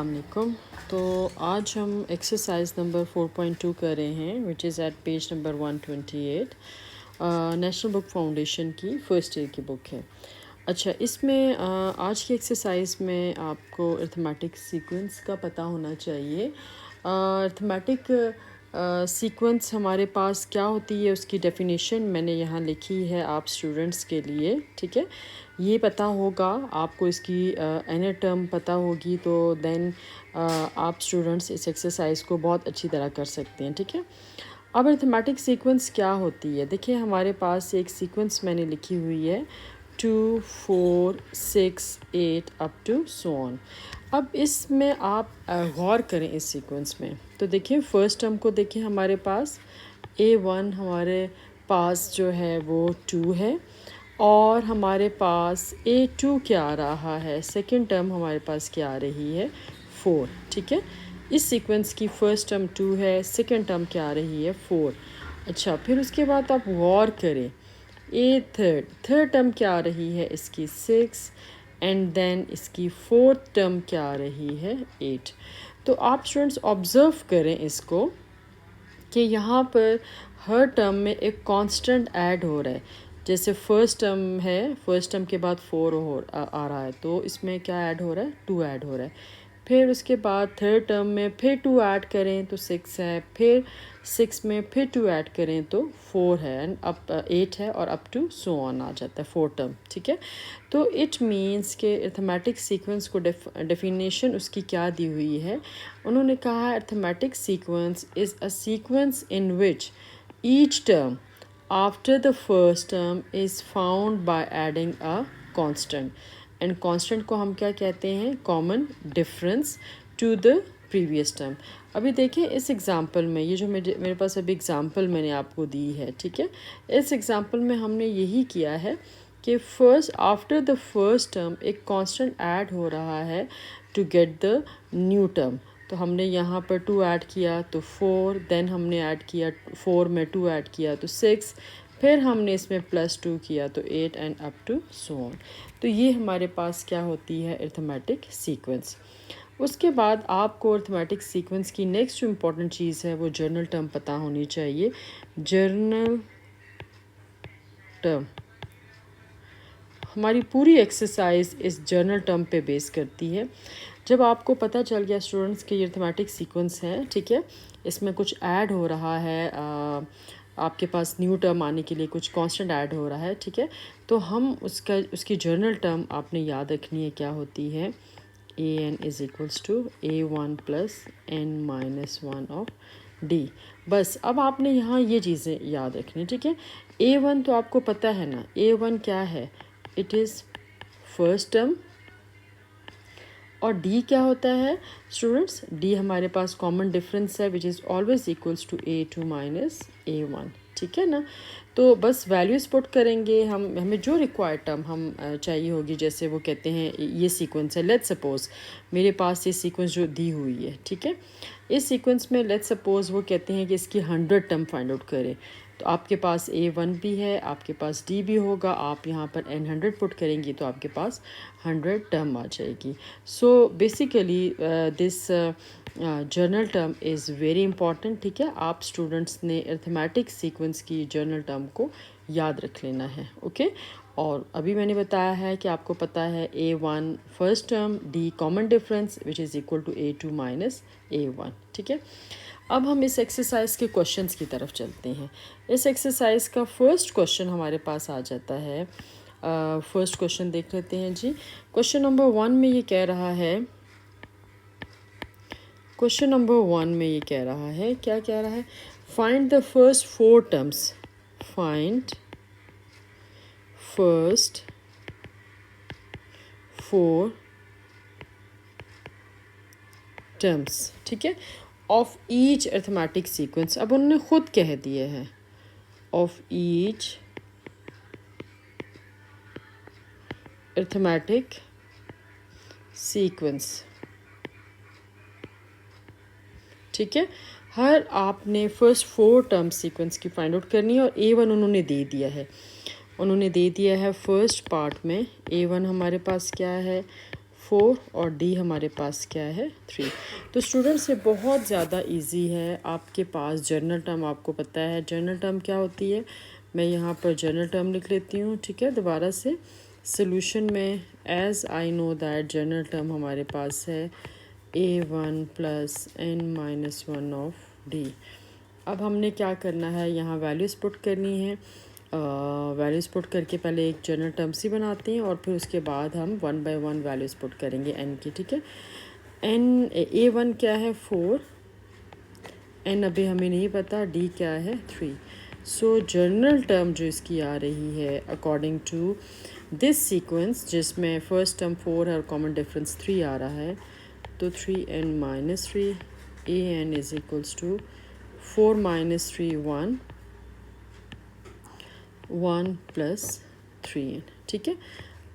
अस्सलामुअलैकुम। तो आज हम एक्सरसाइज नंबर 4.2 कर रहे हैं which is at page number 128। National book foundation की फ़र्स्ट ईयर की बुक है। अच्छा, इसमें आज की एक्सरसाइज में आपको अर्थमेटिक सीक्वेंस का पता होना चाहिए। अर्थमेटिक सीक्वेंस हमारे पास क्या होती है उसकी डेफिनेशन मैंने यहाँ लिखी है आप स्टूडेंट्स के लिए, ठीक है। ये पता होगा आपको, इसकी एन टर्म पता होगी तो देन आप स्टूडेंट्स इस एक्सरसाइज को बहुत अच्छी तरह कर सकते हैं, ठीक है। अब अर्थमेटिक सीक्वेंस क्या होती है, देखिए हमारे पास एक सीक्वेंस मैंने लिखी हुई है 2 4 6 8 अप टू सो ऑन। अब इसमें आप गौर करें इस सीक्वेंस में, तो देखिए फर्स्ट टर्म को देखिए हमारे पास A1 हमारे पास जो है वो 2 है और हमारे पास A2 क्या आ रहा है, सेकंड टर्म हमारे पास क्या आ रही है 4, ठीक है। इस सीक्वेंस की फ़र्स्ट टर्म 2 है, सेकंड टर्म क्या आ रही है 4। अच्छा, फिर उसके बाद आप गौर करें थर्ड टर्म क्या आ रही है इसकी 6 एंड देन इसकी फोर्थ टर्म क्या आ रही है 8। तो आप स्टूडेंट्स ऑब्ज़र्व करें इसको कि यहाँ पर हर टर्म में एक कांस्टेंट ऐड हो रहा है। जैसे फर्स्ट टर्म है, फर्स्ट टर्म के बाद 4 आ रहा है तो इसमें क्या ऐड हो रहा है 2 ऐड हो रहा है। फिर उसके बाद थर्ड टर्म में फिर 2 ऐड करें तो 6 है, फिर 6 में फिर 2 ऐड करें तो 4 है एंड अप 8 है और अप टू सो ऑन आ जाता है 4 टर्म, ठीक है। तो इट मीन्स के अर्थमेटिक सीक्वेंस को डेफिनेशन उसकी क्या दी हुई है, उन्होंने कहा arithmetic sequence is a sequence in which each term after the first term is found by adding a constant and constant को हम क्या कहते हैं, common difference to the previous term. अभी देखिए इस एग्ज़ाम्पल में, ये जो मेरे पास अभी एग्ज़ाम्पल मैंने आपको दी है, ठीक है। इस एग्ज़ाम्पल में हमने यही किया है कि first after the first term एक कांस्टेंट ऐड हो रहा है to get the new term. तो हमने यहाँ पर 2 ऐड किया तो 4, देन हमने ऐड किया 4 में 2 ऐड किया तो 6, फिर हमने इसमें +2 किया तो 8 and up to so on. तो ये हमारे पास क्या होती है अर्थमेटिक सीक्वेंस। उसके बाद आपको अर्थमेटिक सीक्वेंस की नेक्स्ट जो इम्पॉर्टेंट चीज़ है वो जर्नल टर्म पता होनी चाहिए। जर्नल टर्म, हमारी पूरी एक्सरसाइज इस जर्नल टर्म पे बेस करती है। जब आपको पता चल गया स्टूडेंट्स के ये अर्थमेटिक सीक्वेंस है, ठीक है, इसमें कुछ ऐड हो रहा है, आपके पास न्यू टर्म आने के लिए कुछ कांस्टेंट ऐड हो रहा है, ठीक है, तो हम उसकी जर्नल टर्म आपने याद रखनी है, क्या होती है an is equals to A1 plus n-1 of D। बस अब आपने यहाँ ये चीज़ें याद रखनी, ठीक है। A1 तो आपको पता है ना, A1 क्या है, इट इज़ फर्स्ट टर्म। और D क्या होता है स्टूडेंट्स, D हमारे पास कॉमन डिफरेंस है which is always equals to A2 minus A1, ठीक है ना। तो बस वैल्यूज़ पुट करेंगे हम, हमें जो रिक्वायर्ड टर्म हम चाहिए होगी, जैसे वो कहते हैं ये सीक्वेंस है, लेट्स सपोज मेरे पास ये सीक्वेंस जो दी हुई है, ठीक है, इस सीक्वेंस में लेट्स सपोज वो कहते हैं कि इसकी 100 टर्म फाइंड आउट करें। तो आपके पास A1 भी है, आपके पास D भी होगा, आप यहाँ पर n100 पुट करेंगी तो आपके पास 100 टर्म आ जाएगी। So basically this journal term is very important, ठीक है। आप स्टूडेंट्स ने अर्थमेटिक सीक्वेंस की जर्नल टर्म को याद रख लेना है, ओके। और अभी मैंने बताया है कि आपको पता है A1 first term, D common difference which is equal to A2 minus A1, ठीक है। अब हम इस एक्सरसाइज के क्वेश्चंस की तरफ चलते हैं। इस एक्सरसाइज का फर्स्ट क्वेश्चन हमारे पास आ जाता है। फर्स्ट क्वेश्चन देख लेते हैं जी। क्वेश्चन नंबर 1 में ये कह रहा है, क्वेश्चन नंबर 1 में ये कह रहा है, क्या कह रहा है, find the first 4 terms, find first 4 terms, ठीक है, ऑफ ईच अर्थमेटिक सीक्वेंस। अब उन्होंने खुद कह दिए हैं ऑफ ईच अर्थमेटिक सीक्वेंस, ठीक है। हर आपने फर्स्ट 4 टर्म सीक्वेंस की फाइंड आउट करनी है और A1 उन्होंने दे दिया है, उन्होंने दे दिया है फर्स्ट पार्ट में। A1 हमारे पास क्या है 4 और डी हमारे पास क्या है 3। तो स्टूडेंट्स ये बहुत ज़्यादा इजी है। आपके पास जर्नल टर्म आपको पता है जर्नल टर्म क्या होती है। मैं यहाँ पर जर्नल टर्म लिख लेती हूँ, ठीक है। दोबारा से सोल्यूशन में as I know that general term हमारे पास है a1 plus n-1 of d। अब हमने क्या करना है, यहाँ वैल्यूज़ पुट करनी है। वैल्यूज़ पुट करके पहले एक जनरल टर्म सी बनाते हैं और फिर उसके बाद हम 1 बाय 1 वैल्यूज़ पुट करेंगे n की, ठीक है। a1 क्या है 4, n अभी हमें नहीं पता, d क्या है 3। सो जनरल टर्म जो इसकी आ रही है अकॉर्डिंग टू दिस सीक्वेंस, जिसमें फर्स्ट टर्म 4 है और कॉमन डिफरेंस 3 आ रहा है, तो 3n-3 an is equals to 4-3 1 plus 3n, ठीक है।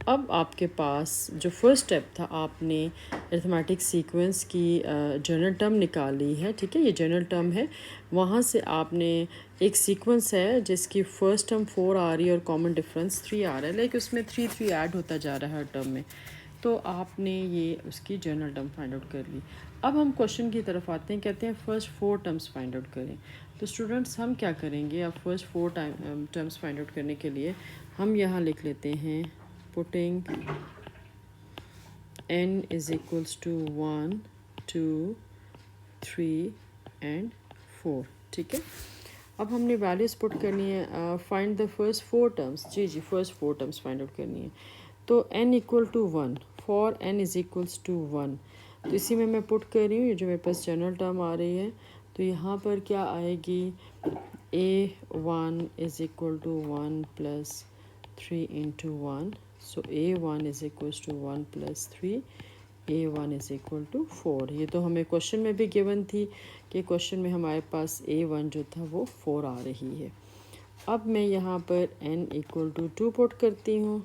अब आपके पास जो फर्स्ट स्टेप था, आपने अरिथमेटिक सीक्वेंस की जनरल टर्म निकाली है, ठीक है। ये जनरल टर्म है, वहाँ से आपने एक सीक्वेंस है जिसकी फर्स्ट टर्म 4 आ रही है और कॉमन डिफरेंस 3 आ रहा है, लेकिन उसमें 3 ऐड होता जा रहा है हर टर्म में। तो आपने ये उसकी जनरल टर्म फाइंड आउट कर ली। अब हम क्वेश्चन की तरफ आते हैं, कहते हैं फर्स्ट 4 टर्म्स फाइंड आउट करें। तो स्टूडेंट्स हम क्या करेंगे, अब फर्स्ट 4 टर्म्स फाइंड आउट करने के लिए हम यहाँ लिख लेते हैं putting n is equals to 1 2 3 and 4, ठीक है। अब हमने वैल्यूज़ पुट करनी है, फाइंड द फर्स्ट 4 टर्म्स। जी फर्स्ट 4 टर्म्स फाइंड आउट करनी है। तो n equal to 1 for n is equals to 1, तो इसी में मैं पुट कर रही हूँ। ये जो मेरे पास जनरल टर्म आ रही है, तो यहाँ पर क्या आएगी, a1 is equal to 1 plus 3 into 1, so a1 is equals to 1 plus 3, a1 is equal to 4। ये तो हमें क्वेश्चन में भी गिवन थी कि क्वेश्चन में हमारे पास a1 जो था वो 4 आ रही है। अब मैं यहाँ पर n इक्वल टू 2 पुट करती हूँ।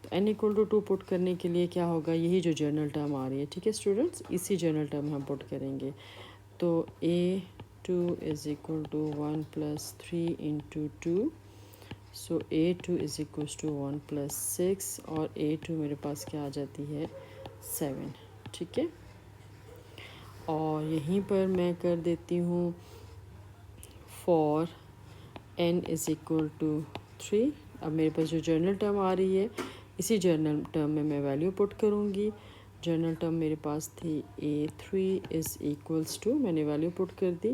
तो n इक्वल टू 2 पुट करने के लिए क्या होगा, यही जो जनरल टर्म आ रही है, ठीक है स्टूडेंट्स, इसी जनरल टर्म हम पुट करेंगे। तो a2 is equal to 1 plus 3 into 2, so a2 is equal to 1 plus 6 और a2 मेरे पास क्या आ जाती है 7, ठीक है। और यहीं पर मैं कर देती हूँ for n is equal to 3। अब मेरे पास जो जनरल टर्म आ रही है, इसी जनरल टर्म में मैं वैल्यू पुट करूँगी। जनरल टर्म मेरे पास थी a3 इज़ इक्वल्स टू, मैंने वैल्यू पुट कर दी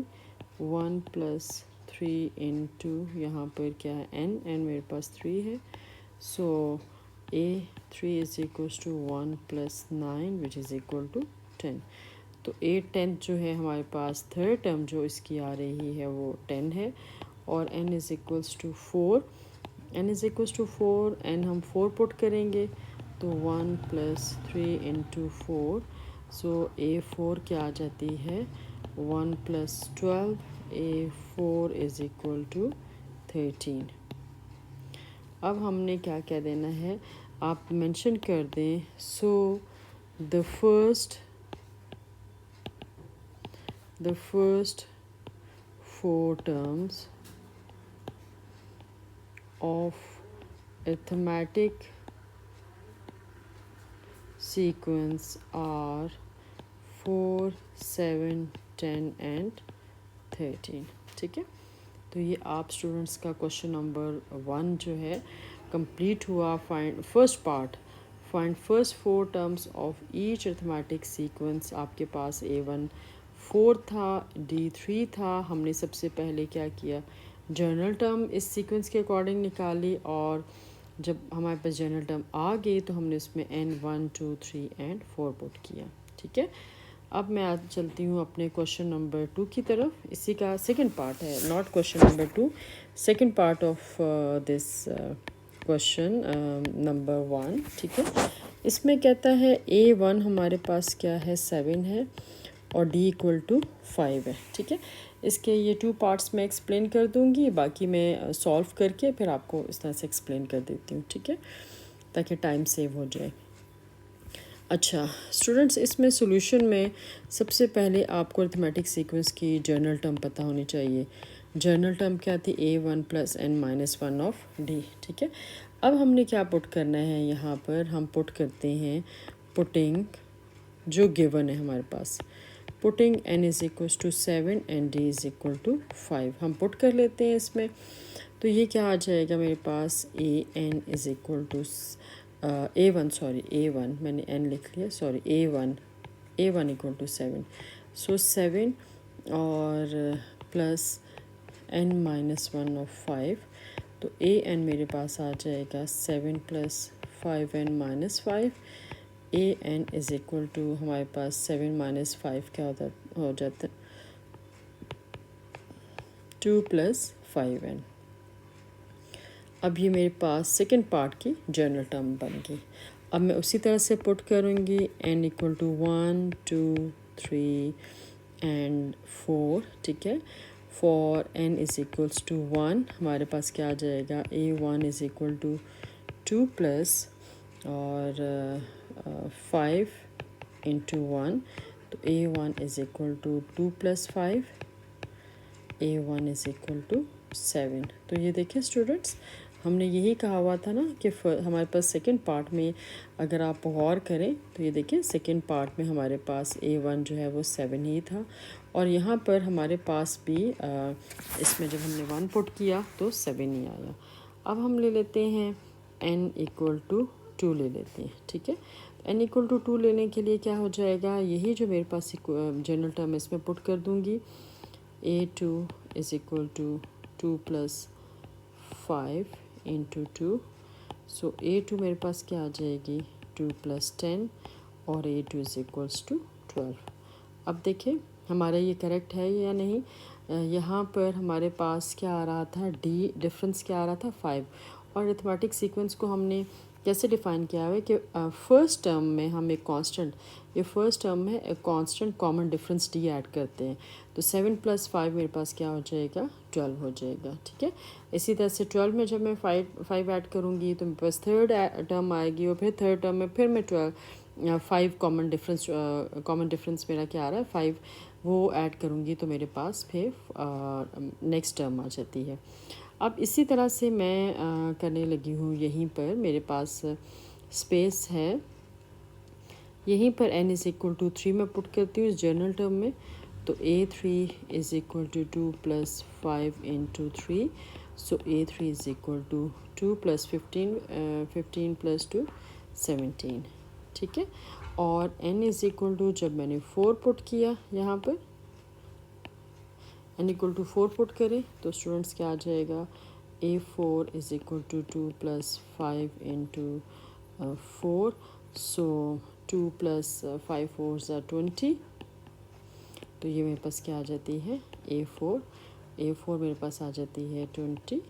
1 प्लस 3 इंटू, यहाँ पर क्या है n मेरे पास 3 है, so a3 is equals to 1 plus 9 which is equal to 10। तो 8/10 जो है हमारे पास थर्ड टर्म जो इसकी आ रही है वो 10 है, और n is equals to 4, n is equals to 4, n हम 4 पुट करेंगे, तो 1 प्लस 3 इंटू 4, सो a4 क्या आ जाती है 1 plus 12, a4 is equal to 13। अब हमने क्या कह देना है, आप मेंशन कर दें, so the first 4 terms of arithmetic sequence are 4 7 10 and 13, ठीक है। तो ये आप स्टूडेंट्स का क्वेश्चन नंबर 1 जो है कंप्लीट हुआ। Find first part, find first 4 terms of each arithmetic sequence. आपके पास a1 4 था, d3 था। हमने सबसे पहले क्या किया, जनरल टर्म इस सीक्वेंस के अकॉर्डिंग निकाली, और जब हमारे पास जनरल टर्म आ गई तो हमने उसमें n 1 2 3 एंड 4 पुट किया, ठीक है। अब मैं आज चलती हूँ अपने क्वेश्चन नंबर 2 की तरफ। इसी का सेकंड पार्ट है, not question number 2, second part of this question number 1, ठीक है। इसमें कहता है a1 हमारे पास क्या है 7 है और d इक्वल टू 5 है, ठीक है। इसके ये 2 पार्ट्स मैं एक्सप्लेन कर दूँगी, बाकी मैं सॉल्व करके फिर आपको इस तरह से एक्सप्लेन कर देती हूँ, ठीक है, ताकि टाइम सेव हो जाए। अच्छा स्टूडेंट्स, इसमें सॉल्यूशन में सबसे पहले आपको अरिथमेटिक सीक्वेंस की जनरल टर्म पता होनी चाहिए। जनरल टर्म क्या थी, a1 plus n-1 of d, ठीक है। अब हमने क्या पुट करना है, यहाँ पर हम पुट करते हैं पुटिंग जो गिवन है हमारे पास, putting n is equal to 7 and d is equal to 5, हम पुट कर लेते हैं इसमें। तो ये क्या आ जाएगा मेरे पास, a N is equal to A1 मैंने n लिख लिया, सॉरी A1 इक्वल टू 7, सो 7 और प्लस n-1 ऑफ 5, तो ए एन मेरे पास आ जाएगा 7 plus 5n-5, A N is equal to हमारे पास 7 माइनस 5 क्या हो जाता है 2 प्लस 5n। अब ये मेरे पास सेकेंड पार्ट की जनरल टर्म बन गई। अब मैं उसी तरह से पुट करूँगी n इक्वल टू 1 2 3 एंड 4, ठीक है। For n is equals to 1 हमारे पास क्या आ जाएगा, A1 is equal to 2 plus और 5 इंटू 1, तो A1 is equal to 2 plus 5, A1 is equal to 7। तो ये देखिए स्टूडेंट्स, हमने यही कहा हुआ था ना कि हमारे पास सेकंड पार्ट में अगर आप गौर करें तो ये देखिए सेकंड पार्ट में हमारे पास A1 जो है वो 7 ही था, और यहाँ पर हमारे पास भी इसमें जब हमने 1 पुट किया तो 7 ही आया। अब हम ले लेते हैं n इक्वल टू 2 ले लेते हैं, ठीक है। n इक्वल टू 2 लेने के लिए क्या हो जाएगा, यही जो मेरे पास जनरल टर्म इसमें पुट कर दूँगी, A2 is equal to 2 plus 5 into 2, so A2 मेरे पास क्या आ जाएगी 2 प्लस 10 और A2 इज़ इक्वल्स टू 12। अब देखें हमारा ये करेक्ट है या नहीं। यहाँ पर हमारे पास क्या आ रहा था, डी डिफरेंस क्या आ रहा था 5, और अरिथमेटिक सीक्वेंस को हमने कैसे डिफ़ाइन किया है कि फर्स्ट टर्म में हम एक कांस्टेंट, ये फर्स्ट टर्म में एक constant common difference D add करते हैं, तो 7 प्लस 5 मेरे पास क्या हो जाएगा 12 हो जाएगा, ठीक है। इसी तरह से 12 में जब मैं 5 ऐड करूँगी तो मेरे पास थर्ड टर्म आएगी, और फिर थर्ड टर्म में फिर मैं 5 कॉमन डिफरेंस मेरा क्या आ रहा है 5, वो ऐड करूँगी तो मेरे पास फिर नेक्स्ट टर्म आ जाती है। अब इसी तरह से मैं करने लगी हूँ, यहीं पर मेरे पास स्पेस है, यहीं पर n इज़ इक्वल टू 3 मैं पुट करती हूँ इस जनरल टर्म में, तो A3 is equal to 2 plus 5 into 3, so A3 is equal to 2 plus 15 plus 2 17, ठीक है। और n इज़ इक्वल टू जब मैंने 4 पुट किया यहाँ पर n इक्वल टू 4 पुट करें तो स्टूडेंट्स क्या आ जाएगा, A4 is equal to 2 plus 5 into 4, so 2 plus 5 4 20, तो ये मेरे पास क्या आ जाती है A4 मेरे पास आ जाती है 22,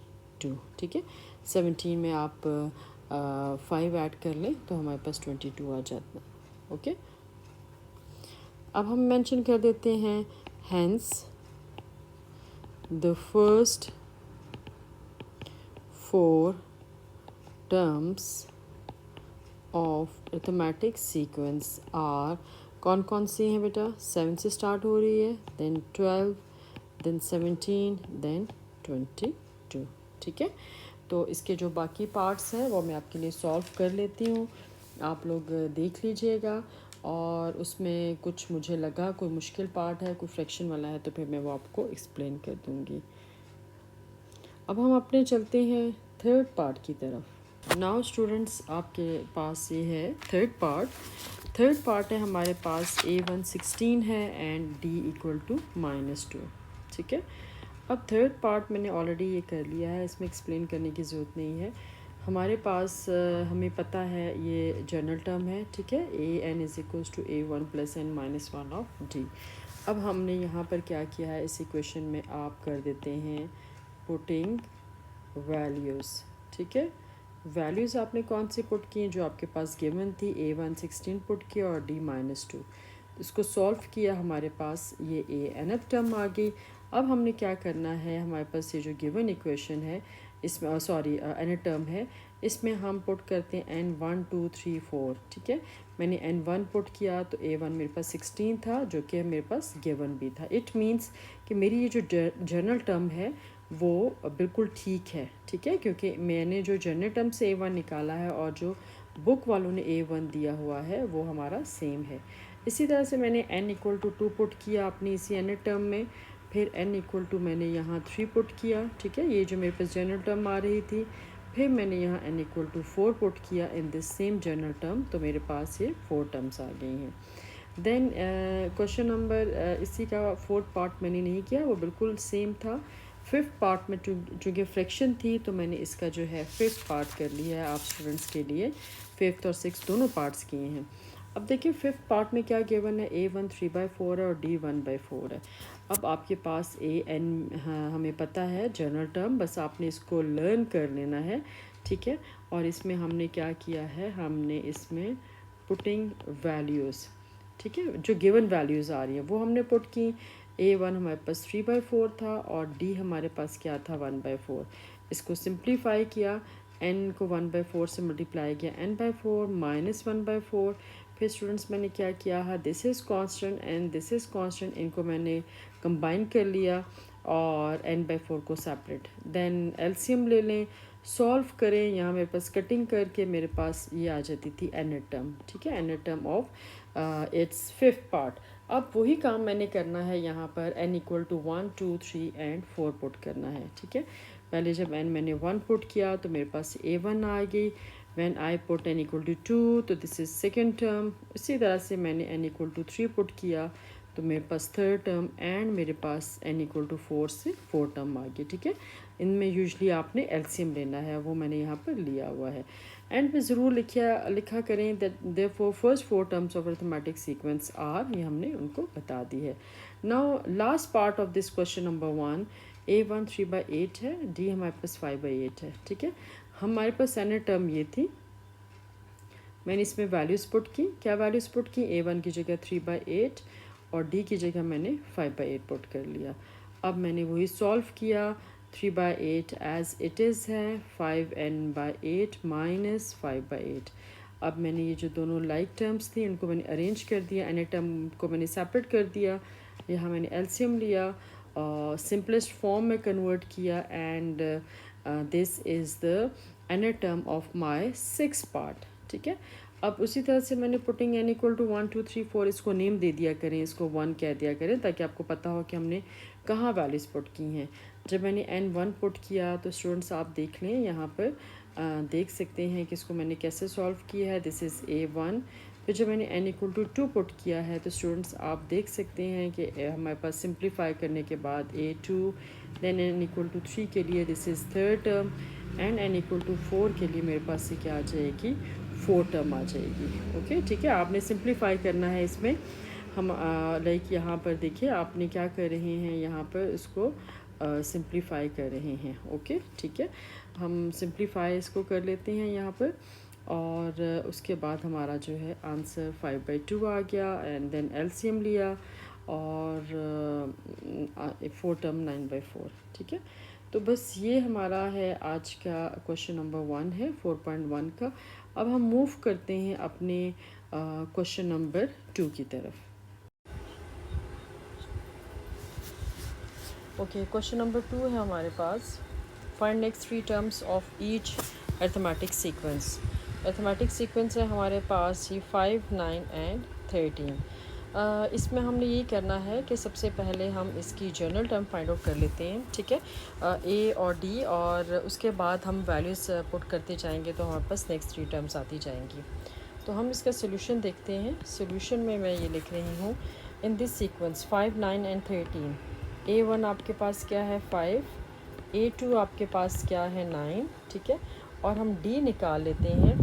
ठीक है। 17 में आप 5 ऐड कर लें तो हमारे पास 22 आ जाता है, ओके। अब हम मेंशन कर देते हैं hence the first 4 terms of arithmetic sequence are, कौन कौन सी हैं बेटा, 7 से स्टार्ट हो रही है, देन 12, देन 17, देन 22, ठीक है। तो इसके जो बाकी पार्ट्स हैं वो मैं आपके लिए सॉल्व कर लेती हूँ, आप लोग देख लीजिएगा, और उसमें कुछ मुझे लगा कोई मुश्किल पार्ट है, कोई फ्रैक्शन वाला है, तो फिर मैं वो आपको एक्सप्लेन कर दूँगी। अब हम अपने चलते हैं थर्ड पार्ट की तरफ। नाउ स्टूडेंट्स आपके पास ये है थर्ड पार्ट है हमारे पास A1 16 है एंड D इक्वल टू -2, ठीक है। अब थर्ड पार्ट मैंने ऑलरेडी ये कर लिया है, इसमें एक्सप्लेन करने की ज़रूरत नहीं है। हमारे पास हमें पता है ये जनरल टर्म है, ठीक है, AN is equals to A1 plus n-1 of D। अब हमने यहाँ पर क्या किया है, इस इक्वेशन में आप कर देते हैं पुटिंग वैल्यूज़, ठीक है। वैल्यूज़ आपने कौन सी पुट की जो आपके पास गिवन थी, A1 16 पुट किया और D -2, इसको सॉल्व किया, हमारे पास ये nth टर्म आ गई। अब हमने क्या करना है, हमारे पास ये जो गिवन इक्वेशन है इसमें nth टर्म है, इसमें हम पुट करते हैं n1 2 3 4, ठीक है। मैंने n1 पुट किया तो A1 मेरे पास 16 था जो कि मेरे पास गिवन भी था। इट मीन्स कि मेरी ये जो जनरल टर्म है वो बिल्कुल ठीक है, ठीक है, क्योंकि मैंने जो जनरल टर्म से A1 निकाला है और जो बुक वालों ने A1 दिया हुआ है वो हमारा सेम है। इसी तरह से मैंने n इक्वल टू 2 पुट किया अपनी इसी एन टर्म में, फिर n इक्वल टू मैंने यहाँ 3 पुट किया, ठीक है, ये जो मेरे पास जनरल टर्म आ रही थी। फिर मैंने यहाँ n इक्वल टू 4 पुट किया in this same general term, तो मेरे पास ये 4 टर्म्स आ गई हैं। देन क्वेश्चन नंबर इसी का फोर्थ पार्ट मैंने नहीं किया, वो बिल्कुल सेम था। फिफ्थ पार्ट में चूँकि फ्रैक्शन थी तो मैंने इसका जो है फिफ्थ पार्ट कर लिया है आप स्टूडेंट्स के लिए। फिफ्थ और सिक्स दोनों पार्ट्स किए हैं। अब देखिए फिफ्थ पार्ट में क्या गिवन है, A1 3/4 है और D 1/4 है। अब आपके पास AN हमें पता है जनरल टर्म, बस आपने इसको लर्न कर लेना है, ठीक है। और इसमें हमने क्या किया है, हमने इसमें पुटिंग वैल्यूज़, ठीक है, जो गिवन वैल्यूज़ आ रही हैं वो हमने पुट की। A1 हमारे पास 3/4 था और D हमारे पास क्या था 1/4। इसको सिंप्लीफाई किया, n को 1/4 से मल्टीप्लाई किया n/4 माइनस 1/4। फिर स्टूडेंट्स मैंने क्या किया है, this is constant and this is constant, इनको मैंने कंबाइन कर लिया और n/4 को सेपरेट। देन एलसीएम ले लें, सॉल्व करें, यहाँ मेरे पास कटिंग करके मेरे पास ये आ जाती थी एन टर्म, ठीक है, N term of its fifth part. अब वही काम मैंने करना है यहाँ पर n equal to 1 2 3 and 4 put करना है, ठीक है। पहले जब n मैंने 1 पुट किया तो मेरे पास A1 आ गई। When I put n equal to 2 तो दिस इज़ सेकेंड टर्म। इसी तरह से मैंने n इक्वल टू 3 पुट किया तो मेरे पास थर्ड टर्म, एंड मेरे पास n इक्वल टू 4 से 4 टर्म आ गई, ठीक है। इनमें यूजली आपने एलसीएम लेना है, वो मैंने यहाँ पर लिया हुआ है। एंड में ज़रूर लिखा करें that therefore first 4 terms of arithmetic sequence are, ये हमने उनको बता दी है। Now last part of this question number 1, A1 3/8 है, D हमारे पास 5/8 है, ठीक है। हमारे पास एन टर्म ये थी, मैंने इसमें वैल्यूज़ पुट की। क्या वैल्यूज़ पुट की, A1 की जगह 3/8 और D की जगह मैंने 5/8 पुट कर लिया। अब मैंने वही सॉल्व किया, 3/8 एज इट इज़ है, 5n/8 माइनस 5/8। अब मैंने ये जो दोनों लाइक टर्म्स थी इनको मैंने अरेंज कर दिया, एन टर्म को मैंने सेपरेट कर दिया, यहाँ मैंने एलसीएम लिया, सिंपलेस्ट फॉर्म में कन्वर्ट किया, and this is the N term of my six part, ठीक है। अब उसी तरह से मैंने पुटिंग n इक्वल टू 1 2 3 4, इसको नेम दे दिया करें, इसको 1 कह दिया करें ताकि आपको पता हो कि हमने कहाँ वैल्यूज़ पुट की हैं। जब मैंने n1 पुट किया तो स्टूडेंट्स आप देख लें यहाँ पर देख सकते हैं कि इसको मैंने कैसे सॉल्व किया है, दिस इज़ A1। फिर जब मैंने n इक्वल टू 2 पुट किया है तो स्टूडेंट्स आप देख सकते हैं कि हमारे पास सिंप्लीफाई करने के बाद A2, then n equal to 3 के लिए this is third term, and n equal to 4 के लिए मेरे पास से क्या आ जाएगी, 4 टर्म आ जाएगी। ओके, ठीक है, आपने सिंप्लीफाई करना है इसमें। हम लाइक यहाँ पर देखिए आपने क्या कर रहे हैं, यहाँ पर इसको सिंप्लीफाई कर रहे हैं। ओके, ठीक है, हम सिंप्लीफाई इसको कर लेते हैं यहाँ पर, और उसके बाद हमारा जो है आंसर 5/2 आ गया, एंड देन एलसीएम लिया और 4 टर्म 9/4, ठीक है। तो बस ये हमारा है आज का क्वेश्चन नंबर 1 है 4.1 का। अब हम मूव करते हैं अपने क्वेश्चन नंबर 2 की तरफ। ओके, क्वेश्चन नंबर 2 है हमारे पास, find next 3 terms of each arithmetic sequence. Arithmetic sequence है हमारे पास ये 5 9 एंड 13। इसमें हमने ये करना है कि सबसे पहले हम इसकी जनरल टर्म फाइंड आउट कर लेते हैं, ठीक है, A और D, और उसके बाद हम वैल्यूज़ पुट करते जाएंगे तो हमारे पास नेक्स्ट 3 टर्म्स आती जाएंगी। तो हम इसका सोल्यूशन देखते हैं। सोल्यूशन में मैं ये लिख रही हूँ, in this sequence 5 9 and 13, A1 आपके पास क्या है 5, A2 आपके पास क्या है 9, ठीक है, और हम D निकाल लेते हैं।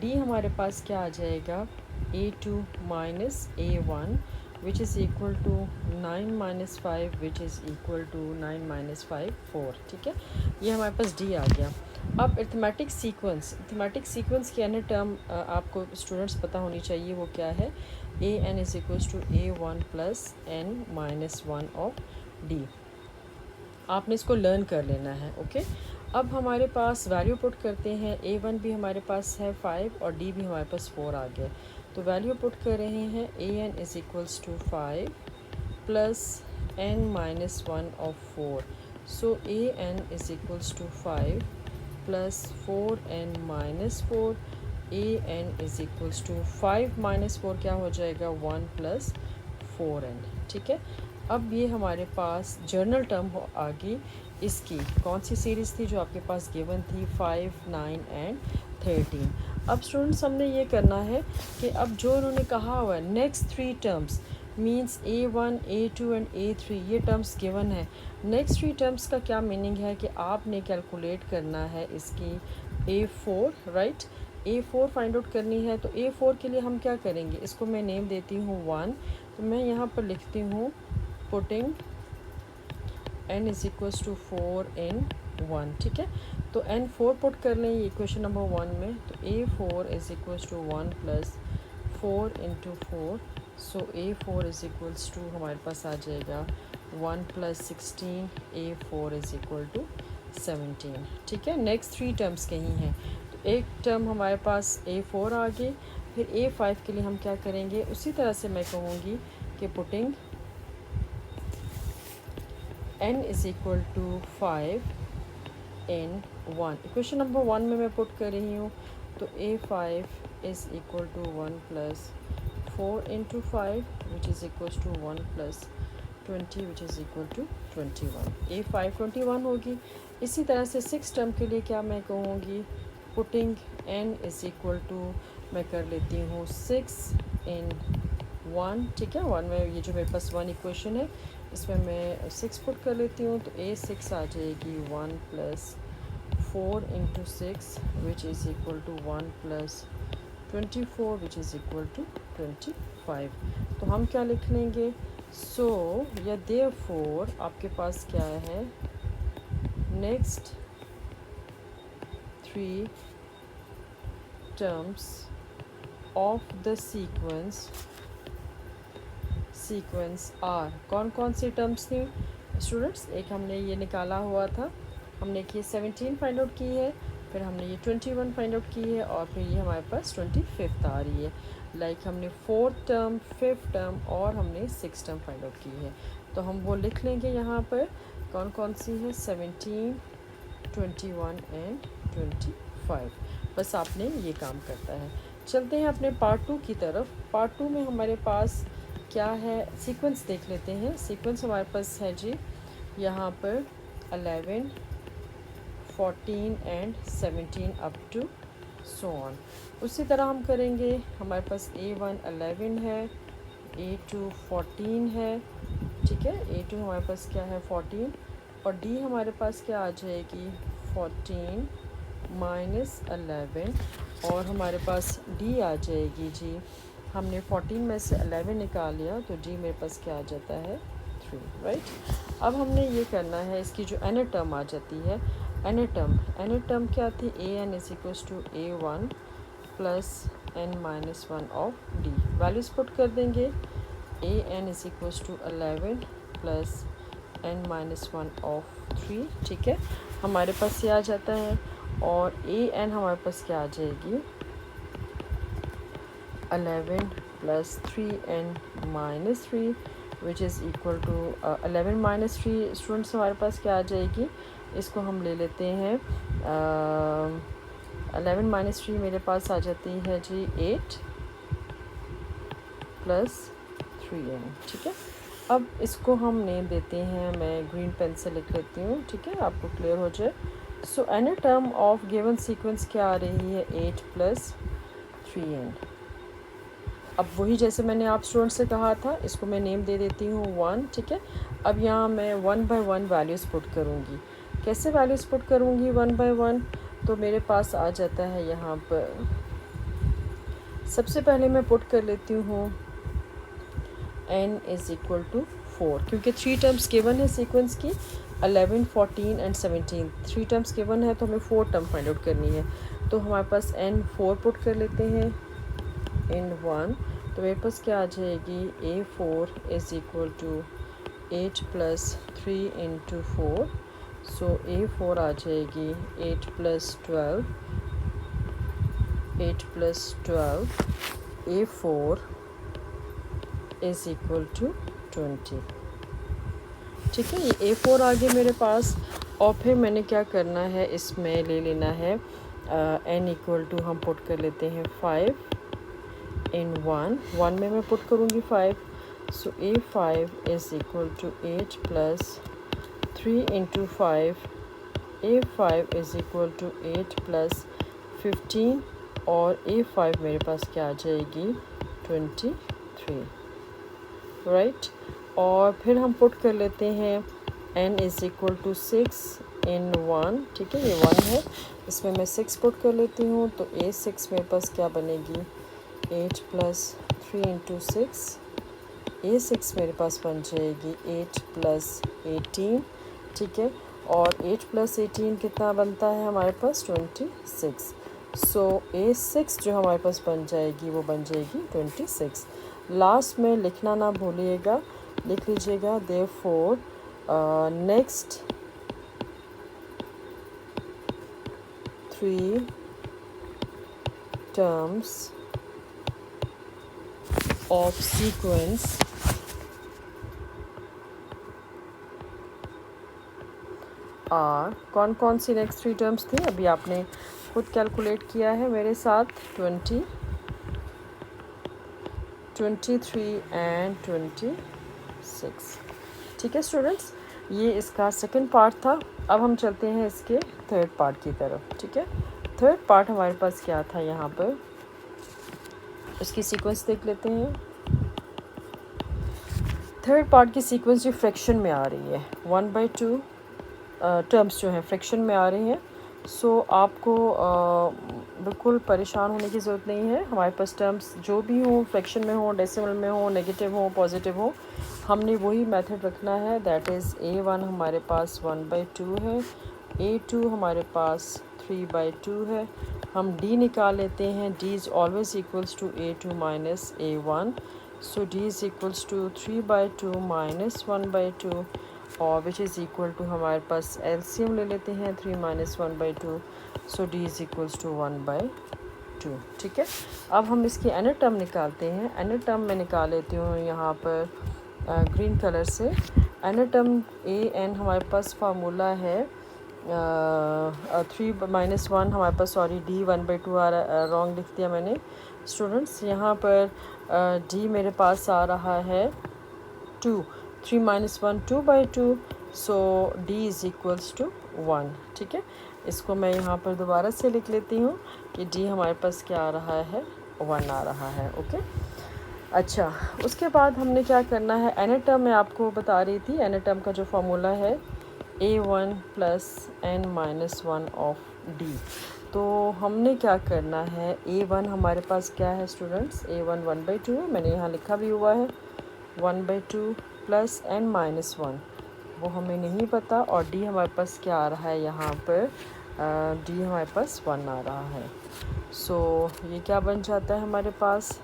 D हमारे पास क्या आ जाएगा, A2 minus A1 which is equal to 9 minus 5 which is equal to 9 minus 5 4, ठीक है, ये हमारे पास D आ गया। अब अरिथमेटिक सीक्वेंस की अन्य टर्म आपको स्टूडेंट्स पता होनी चाहिए, वो क्या है, A n is equals to A1 plus n minus 1 of D। आपने इसको लर्न कर लेना है। ओके, अब हमारे पास वैल्यू पुट करते हैं, A1 भी हमारे पास है 5 और D भी हमारे पास 4 आ गया, तो वैल्यू पुट कर रहे हैं, AN is equals to 5 plus n minus 1 of 4, so AN is equals to 5 plus 4n minus 4 A N is equals to 5 minus 4 क्या हो जाएगा 1 प्लस 4n। ठीक है, अब ये हमारे पास जर्नल टर्म हो आ गई। इसकी कौन सी सीरीज़ थी जो आपके पास गिवन थी 5, 9 एंड 13। अब स्टूडेंट्स हमने ये करना है कि अब जो उन्होंने कहा हुआ है next 3 terms means A1, A2 and A3 ये टर्म्स गिवन है। नेक्स्ट 3 टर्म्स का क्या मीनिंग है कि आपने कैलकुलेट करना है इसकी A4 right. A4 find out करनी है। तो A4 के लिए हम क्या करेंगे, इसको मैं नेम देती हूँ 1। तो मैं यहाँ पर लिखती हूँ putting n is equals to 4 in 1। ठीक है, तो n 4 पुट कर लें ये इक्वेशन नंबर 1 में। तो A4 is equals to 1 plus 4 into 4। So A4 is equals to हमारे पास आ जाएगा 1 plus 16। A4 is equal to 17। ठीक है, नेक्स्ट 3 टर्म्स कहीं हैं। तो एक टर्म हमारे पास A4 आ गई। फिर A5 के लिए हम क्या करेंगे, उसी तरह से मैं कहूँगी कि putting n is equal to 5 in 1। Equation number 1 में मैं पुट कर रही हूँ। तो A5 is equal to 1 plus 4 into 5 which is equal to 1 plus 20 which is equal to 21। A5 21 होगी। इसी तरह से 6 टर्म के लिए क्या मैं कहूँगी, putting n is equal to मैं कर लेती हूँ 6 in 1। ठीक है, 1 में ये जो मेरे पास 1 इक्वेशन है इसमें मैं 6 पुट कर लेती हूँ। तो A6 आ जाएगी 1 plus 4 into 6 which is equal to 1 plus 24 which is equal to 25। तो हम क्या लिख लेंगे, सो या देयरफॉर आपके पास क्या है, next 3 terms of the sequence are. कौन कौन सी टर्म्स थी स्टूडेंट्स, एक हमने ये निकाला हुआ था, हमने ये 17 फाइंड आउट की है, फिर हमने ये 21 फाइंड आउट की है, और फिर ये हमारे पास 25th आ रही है। लाइक हमने 4th टर्म, 5th टर्म और हमने 6th टर्म फाइंड आउट की है। तो हम वो लिख लेंगे यहाँ पर कौन कौन सी है, 17, 21 एंड 25। बस आपने ये काम करता है। चलते हैं अपने पार्ट 2 की तरफ। पार्ट 2 में हमारे पास क्या है, सीक्वेंस देख लेते हैं। सीक्वेंस हमारे पास है जी यहाँ पर 11, 14 and 17 up to so on. उसी तरह हम करेंगे, हमारे पास A1 11 है, A2 14 है। ठीक है, A2 हमारे पास क्या है 14, और D हमारे पास क्या आ जाएगी 14 माइनस 11, और हमारे पास D आ जाएगी जी, हमने 14 में से 11 निकाल लिया तो D मेरे पास क्या आ जाता है 3 राइट। अब हमने ये करना है, इसकी जो एन टर्म आ जाती है, एन टर्म क्या थी, AN is equals to A1 plus n minus 1 of D। Values put कर देंगे, AN is equals to 11 plus n minus 1 of 3। ठीक है, हमारे पास ये आ जाता है, और AN हमारे पास क्या आ जाएगी 11 plus 3n minus 3 which is equal to 11 minus 3 students हमारे पास क्या आ जाएगी, इसको हम ले लेते हैं 11 माइनस 3 मेरे पास आ जाती है जी 8 प्लस 3n। ठीक है, अब इसको हम नेम देते हैं, मैं ग्रीन पेन से लिख लेती हूँ, ठीक है, आपको क्लियर हो जाए। So n term of given sequence क्या आ रही है 8 प्लस 3n। अब वही जैसे मैंने आप स्टूडेंट से कहा था, इसको मैं नेम दे देती हूँ 1। ठीक है, अब यहाँ मैं 1 बाय 1 वैल्यूज़ पुट करूँगी। कैसे वैल्यूज़ पुट करूँगी 1 बाय 1, तो मेरे पास आ जाता है यहाँ पर, सबसे पहले मैं पुट कर लेती हूँ n इज़ इक्वल टू 4, क्योंकि 3 टर्म्स गिवन है सीक्वेंस की 11, 14 एंड 17। 3 टर्म्स गिवन है तो हमें 4 टर्म फाइंड आउट करनी है। तो हमारे पास n 4 पुट कर लेते हैं इन 1, तो मेरे पास क्या आ जाएगी A4 is equal to 8 plus 3 into 4। So A4 आ जाएगी 8 plus 12, 8 plus 12, A4 is equal to 20। ठीक है, ये A4 आ गया मेरे पास, और फिर मैंने क्या करना है, इसमें ले लेना है n इक्वल टू हम पुट कर लेते हैं 5 इन 1 में मैं पुट करूँगी 5, so A5 is equal to 8 plus 3 into 5, A5 is equal to 8 plus 15 और A5 मेरे पास क्या आ जाएगी 23, राइट। और फिर हम पुट कर लेते हैं n इज़ इक्वल टू 6 इन 1, ठीक है, ये 1 है, इसमें मैं 6 पुट कर लेती हूँ, तो A6 मेरे पास क्या बनेगी 8 प्लस 3 इंटू 6, A6 मेरे पास बन जाएगी 8 प्लस 18, ठीक है, और 8 प्लस 18 कितना बनता है हमारे पास 26, सो A6 जो हमारे पास बन जाएगी वो बन जाएगी 26। लास्ट में लिखना ना भूलिएगा, लिख लीजिएगा therefore next 3 terms of sequence are, कौन कौन सी नेक्स्ट 3 टर्म्स थी अभी आपने खुद कैलकुलेट किया है मेरे साथ, 20, 23 एंड 26, ठीक है स्टूडेंट्स, ये इसका सेकंड पार्ट था। अब हम चलते हैं इसके थर्ड पार्ट की तरफ, ठीक है। थर्ड पार्ट हमारे पास क्या था, यहाँ पर उसकी सीक्वेंस देख लेते हैं। थर्ड पार्ट की सीक्वेंस जो फ्रैक्शन में आ रही है, 1/2 टर्म्स जो हैं फ्रैक्शन में आ रही हैं, सो आपको बिल्कुल परेशान होने की ज़रूरत नहीं है। हमारे पास टर्म्स जो भी हों, फ्रैक्शन में हो, डेसिमल में हो, नेगेटिव हो, पॉजिटिव हो, हमने वही मेथड रखना है, दैट इज़ A1 हमारे पास 1/2 है, A2 हमारे पास 3/2 है, हम D निकाल लेते हैं, D is always equals to A2 minus A1, so D is equals to 3/2 minus 1/2 और विच इज़ इक्वल टू हमारे पास एलसीएम ले लेते हैं 3 minus 1/2, so D is equals to 1/2, ठीक है। अब हम इसकी एनर टर्म निकालते हैं। एनर टर्म मैं निकाल लेती हूँ यहाँ पर ग्रीन कलर से। एनर टर्म AN हमारे पास फार्मूला है 3 माइनस 1 हमारे पास, सॉरी D 1/2 आ रहा, रॉन्ग लिख दिया मैंने स्टूडेंट्स। यहाँ पर D मेरे पास आ रहा है 2, 3 minus 1 2/2, so D is equals to 1, ठीक है। इसको मैं यहाँ पर दोबारा से लिख लेती हूँ कि D हमारे पास क्या आ रहा है 1 आ रहा है, ओके। अच्छा, उसके बाद हमने क्या करना है, एनर टर्म मैं आपको बता रही थी, एनर टर्म का जो फार्मूला है A1 plus n minus 1 of D। तो हमने क्या करना है, A1 हमारे पास क्या है स्टूडेंट्स, A1 1/2 है, मैंने यहाँ लिखा भी हुआ है 1/2 प्लस n माइनस 1, वो हमें नहीं पता, और D हमारे पास क्या आ रहा है यहाँ पर, D हमारे पास 1 आ रहा है, सो ये क्या बन जाता है हमारे पास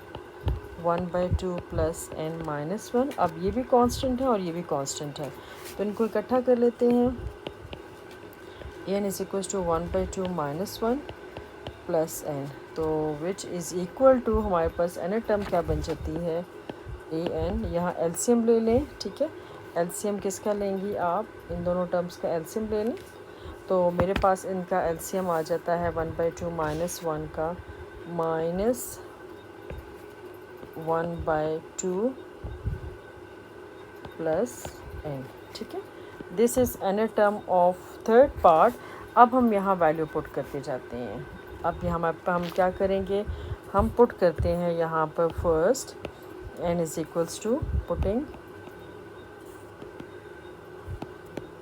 1/2 प्लस n माइनस 1। अब ये भी कांस्टेंट है और ये भी कांस्टेंट है, तो इनको इकट्ठा कर लेते हैं, n is equal to 1/2 minus 1 plus n, तो विच इज़ इक्वल टू हमारे पास एनर टर्म क्या बन जाती है an। यहाँ एलसीएम ले लें, ठीक है, एलसीएम किसका लेंगी आप, इन दोनों टर्म्स का एलसीएम ले लें, तो मेरे पास इनका एलसीएम आ जाता है 1/2 माइनस 1 का माइनस 1/2 प्लस n, ठीक है। This is nth term of third part. अब हम यहाँ वैल्यू पुट करते जाते हैं। अब यहाँ पर हम क्या करेंगे, हम पुट करते हैं यहाँ पर first n is equals to putting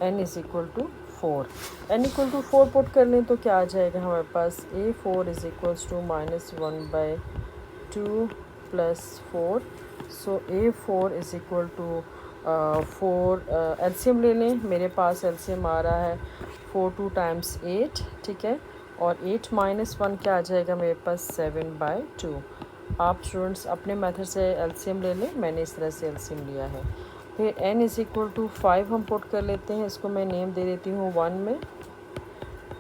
n is equal to 4, n equal to 4 put कर लें तो क्या आ जाएगा हमारे पास, A4 is equals to minus 1/2 plus 4, so A4 is equal to 4, LCM ले लें, मेरे पास एलसीएम आ रहा है 4 2 टाइम्स 8, ठीक है, और 8 माइनस 1 क्या आ जाएगा मेरे पास 7/2। आप स्टूडेंट्स अपने मेथड से एलसीएम ले लें, मैंने इस तरह से एलसीएम लिया है। फिर n इज़ इक्वल टू 5 हम पुट कर लेते हैं, इसको मैं नेम दे देती हूँ 1 में,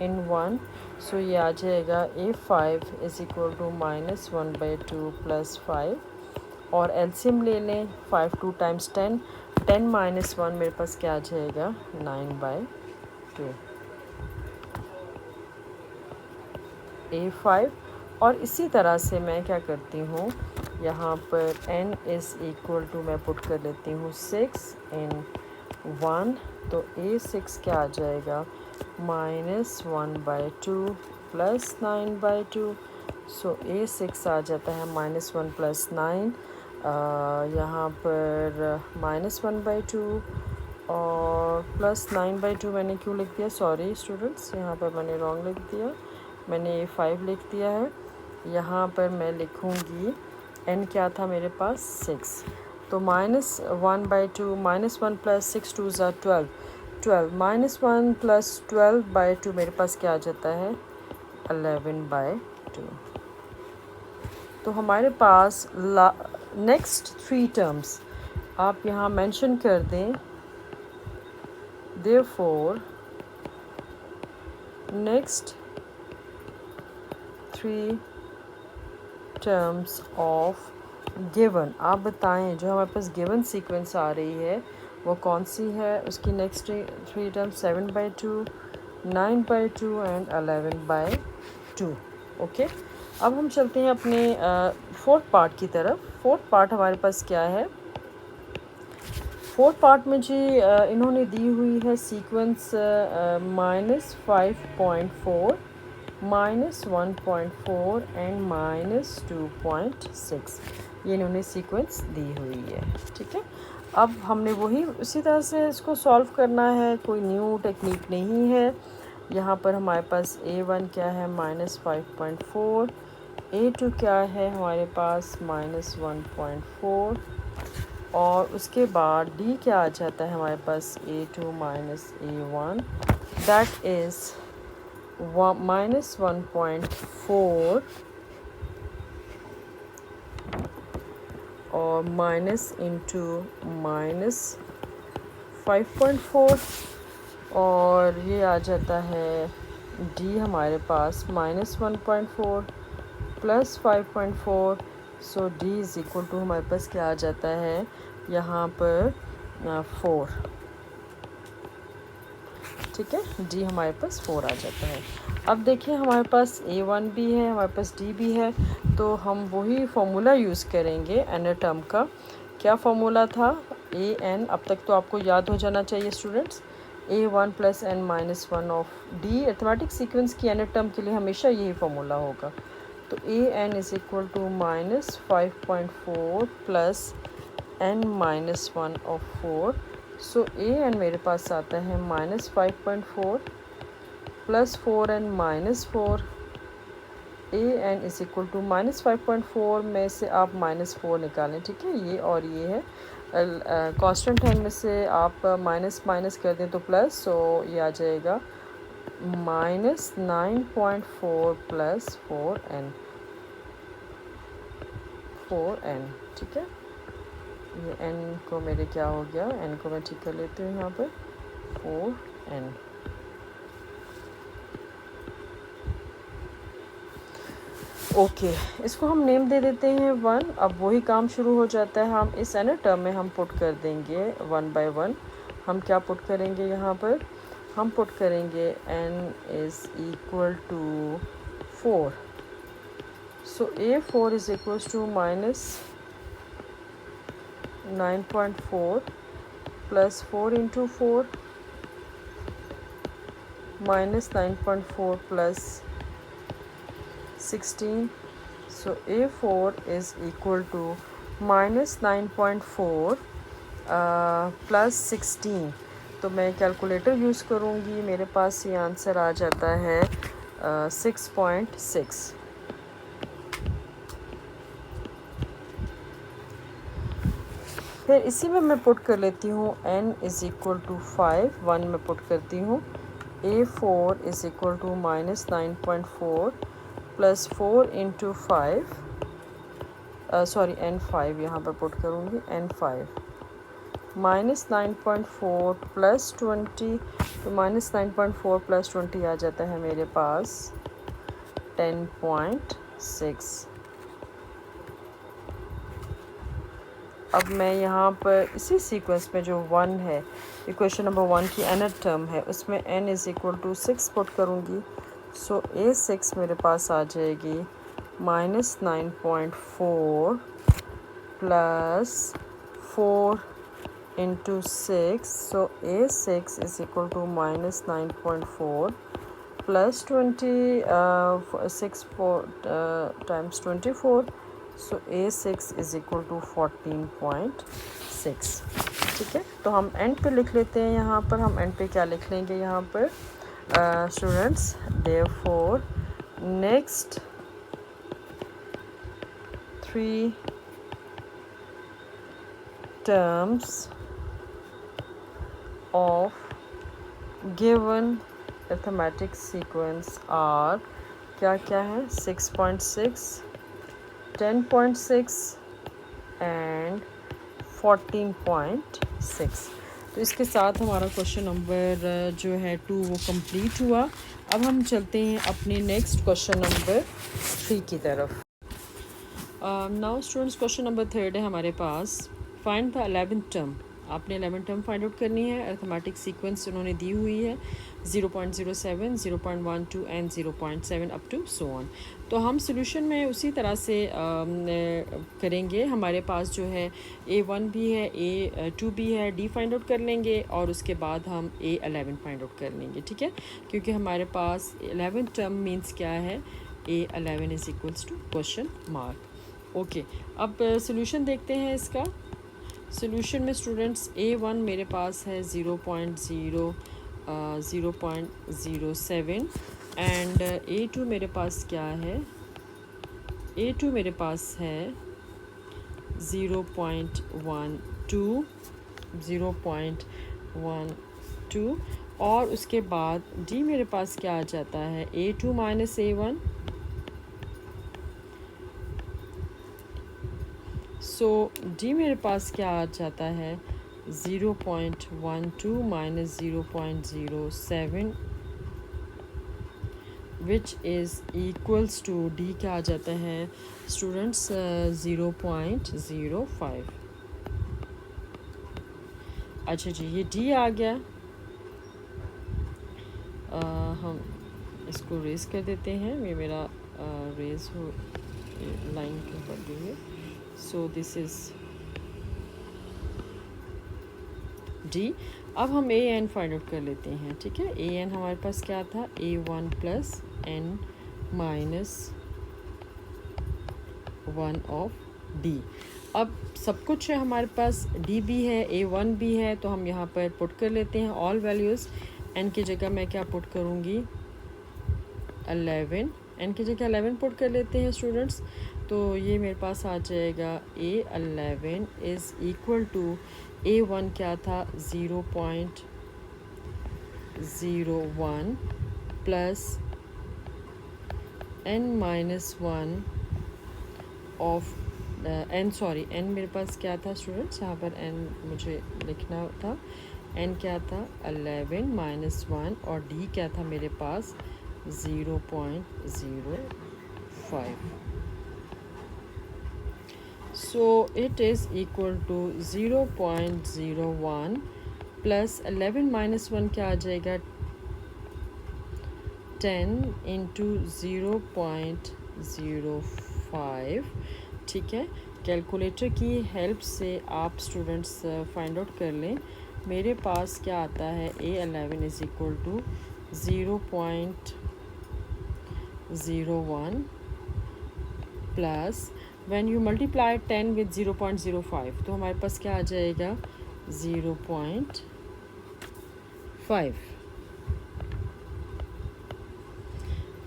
इन 1, सो ये आ जाएगा A5 is equal to minus 1/2 plus 5, और एलसीएम ले लें 5 2 टाइम्स 10, 10 माइनस 1 मेरे पास क्या आ जाएगा 9/2। A5 और इसी तरह से मैं क्या करती हूँ, यहाँ पर n इज़ इक्वल टू मैं पुट कर लेती हूँ 6 in 1, तो A6 क्या आ जाएगा -1/2 प्लस 9/2, सो A6 आ जाता है -1 प्लस 9, यहाँ पर -1/2 और प्लस 9/2 मैंने क्यों लिख दिया, सॉरी स्टूडेंट्स, यहाँ पर मैंने रॉन्ग लिख दिया, मैंने A5 लिख दिया है। यहाँ पर मैं लिखूँगी n क्या था मेरे पास 6, तो -1/2 -1 प्लस 6 2 ज़ा 12, -1 प्लस 12/2 मेरे पास क्या आ जाता है 11/2। तो हमारे पास नेक्स्ट 3 टर्म्स आप यहाँ मेंशन कर दें, therefore next 3 terms of given, आप बताएं जो हमारे पास गिवन सीक्वेंस आ रही है वो कौन सी है, उसकी नेक्स्ट 3 टर्म्स 7/2 9/2 एंड 11/2। ओके, अब हम चलते हैं अपने फोर्थ पार्ट की तरफ। फोर्थ पार्ट हमारे पास क्या है, फोर्थ पार्ट में जी इन्होंने दी हुई है सीक्वेंस -5.4 -1.4 एंड -2.6, ये इन्होंने सीक्वेंस दी हुई है। ठीक है, अब हमने वही उसी तरह से इसको सॉल्व करना है, कोई न्यू टेक्निक नहीं है। यहाँ पर हमारे पास A1 क्या है -5.4, A2 क्या है हमारे पास -1.4 और उसके बाद D क्या आ जाता है हमारे पास A2 minus A1, that is -1.4 और माइनस इंटू -5.4 और ये आ जाता है D हमारे पास -1.4 plus 5.4, so D is equal to हमारे पास क्या आ जाता है यहाँ पर 4। ठीक है, D हमारे पास 4 आ जाता है। अब देखिए हमारे पास A1 भी है, हमारे पास D भी है, तो हम वही फार्मूला यूज़ करेंगे एन टर्म का। क्या फार्मूला था, AN, अब तक तो आपको याद हो जाना चाहिए students, A1 plus n-1 of D। Arithmetic sequence की एन टर्म के लिए हमेशा यही फार्मूला होगा। तो AN is equal to -5.4 plus n-1 of 4, so AN मेरे पास आता है -5.4 plus 4n-4, AN is equal to -5.4 में से आप -4 निकालें। ठीक है, ये और ये है कांस्टेंट है, इनमें से आप माइनस माइनस कर दें तो प्लस, सो ये आ जाएगा -9.4 प्लस 4n। ठीक है, ये n को मेरे क्या हो गया, n को मैं ठीक कर लेती हूँ यहाँ पर 4n। ओके, इसको हम नेम दे देते हैं 1। अब वही काम शुरू हो जाता है, हम इस एन टर्म में हम पुट कर देंगे 1 बाय 1। हम क्या पुट करेंगे यहाँ पर, हम पुट करेंगे n is equal to 4, so A4 is equal to -9.4 plus 4 into 4 -9.4 plus 16, so A4 is equal to -9.4 plus 16। तो मैं कैलकुलेटर यूज़ करूँगी, मेरे पास ये आंसर आ जाता है 6.6। फिर इसी में मैं पुट कर लेती हूँ n इज़ इक्वल टू 5, 1 में पुट करती हूँ, A4 is equal to -9.4 plus 4 into 5, sorry n5 यहाँ पर पुट करूँगी, n5 -9.4 प्लस 20, तो -9.4 प्लस 20 आ जाता है मेरे पास 10.6। अब मैं यहाँ पर इसी सीक्वेंस में जो 1 है, इक्वेशन नंबर 1 की nth टर्म है, उसमें n is equal to 6 put करूँगी, सो A6 मेरे पास आ जाएगी -9.4 plus 4 into 6, so A6 is equal to -9.4 plus 20 6 times 24, so A6 is equal to 14.6. ठीक है, तो हम एंड पे लिख लेते हैं। यहाँ पर हम एंड पे क्या लिख लेंगे यहाँ पर students, therefore next 3 terms of given arithmetic sequence are क्या क्या है 6.6, 10.6 एंड 14.6। तो इसके साथ हमारा क्वेश्चन नंबर जो है 2 वो कंप्लीट हुआ। अब हम चलते हैं अपने नेक्स्ट क्वेश्चन नंबर 3 की तरफ। नाउ स्टूडेंट्स, क्वेश्चन नंबर 3 है हमारे पास, फाइंड द 11th टर्म। आपने 11th टर्म फाइंड आउट करनी है। अर्थमेटिक सीक्वेंस उन्होंने दी हुई है 0.07, 0.12 and 0.7 up to so on. तो हम सोल्यूशन में उसी तरह से करेंगे। हमारे पास जो है A1 भी है, A2 भी है, D फाइंड आउट कर लेंगे और उसके बाद हम A11 फाइंड आउट कर लेंगे। ठीक है, क्योंकि हमारे पास 11th टर्म मीन्स क्या है, A11 is equals to question mark. Okay, अब सोल्यूशन देखते हैं इसका। सोल्यूशन में स्टूडेंट्स A1 मेरे पास है 0.07 एंड A2 मेरे पास क्या है, A2 मेरे पास है 0.12 और उसके बाद D मेरे पास क्या आ जाता है, A2 minus A1, so D मेरे पास क्या आ जाता है 0.12 minus 0.07 which is equals to D क्या आ जाता है स्टूडेंट्स 0.05। अच्छा जी, ये D आ गया। हम इसको रेज कर देते हैं। ये मेरा रेज हो लाइन के ऊपर भी है। So this is D। अब हम AN फाइंड आउट कर लेते हैं। ठीक है, AN हमारे पास क्या था, A1 plus N minus 1 of D। अब सब कुछ है हमारे पास, D भी है, A1 भी है, तो हम यहाँ पर पुट कर लेते हैं ऑल वैल्यूज़। N की जगह मैं क्या पुट करूँगी, 11। N की जगह 11 पुट कर लेते हैं स्टूडेंट्स। तो ये मेरे पास आ जाएगा A11 is equal to A1 क्या था 0.01 plus N minus 1 of N मेरे पास क्या था स्टूडेंट्स, यहाँ पर N मुझे लिखना था। N क्या था 11 माइनस 1 और D क्या था मेरे पास 0.05। So it is equal to 0.01 plus 11 minus 1 क्या आ जाएगा 10 into 0.05। ठीक है, कैलकुलेटर की हेल्प से आप स्टूडेंट्स फाइंड आउट कर लें। मेरे पास क्या आता है A11 is equal to 0.01 plus when you multiply 10 with 0.05 तो हमारे पास क्या आ जाएगा 0.5।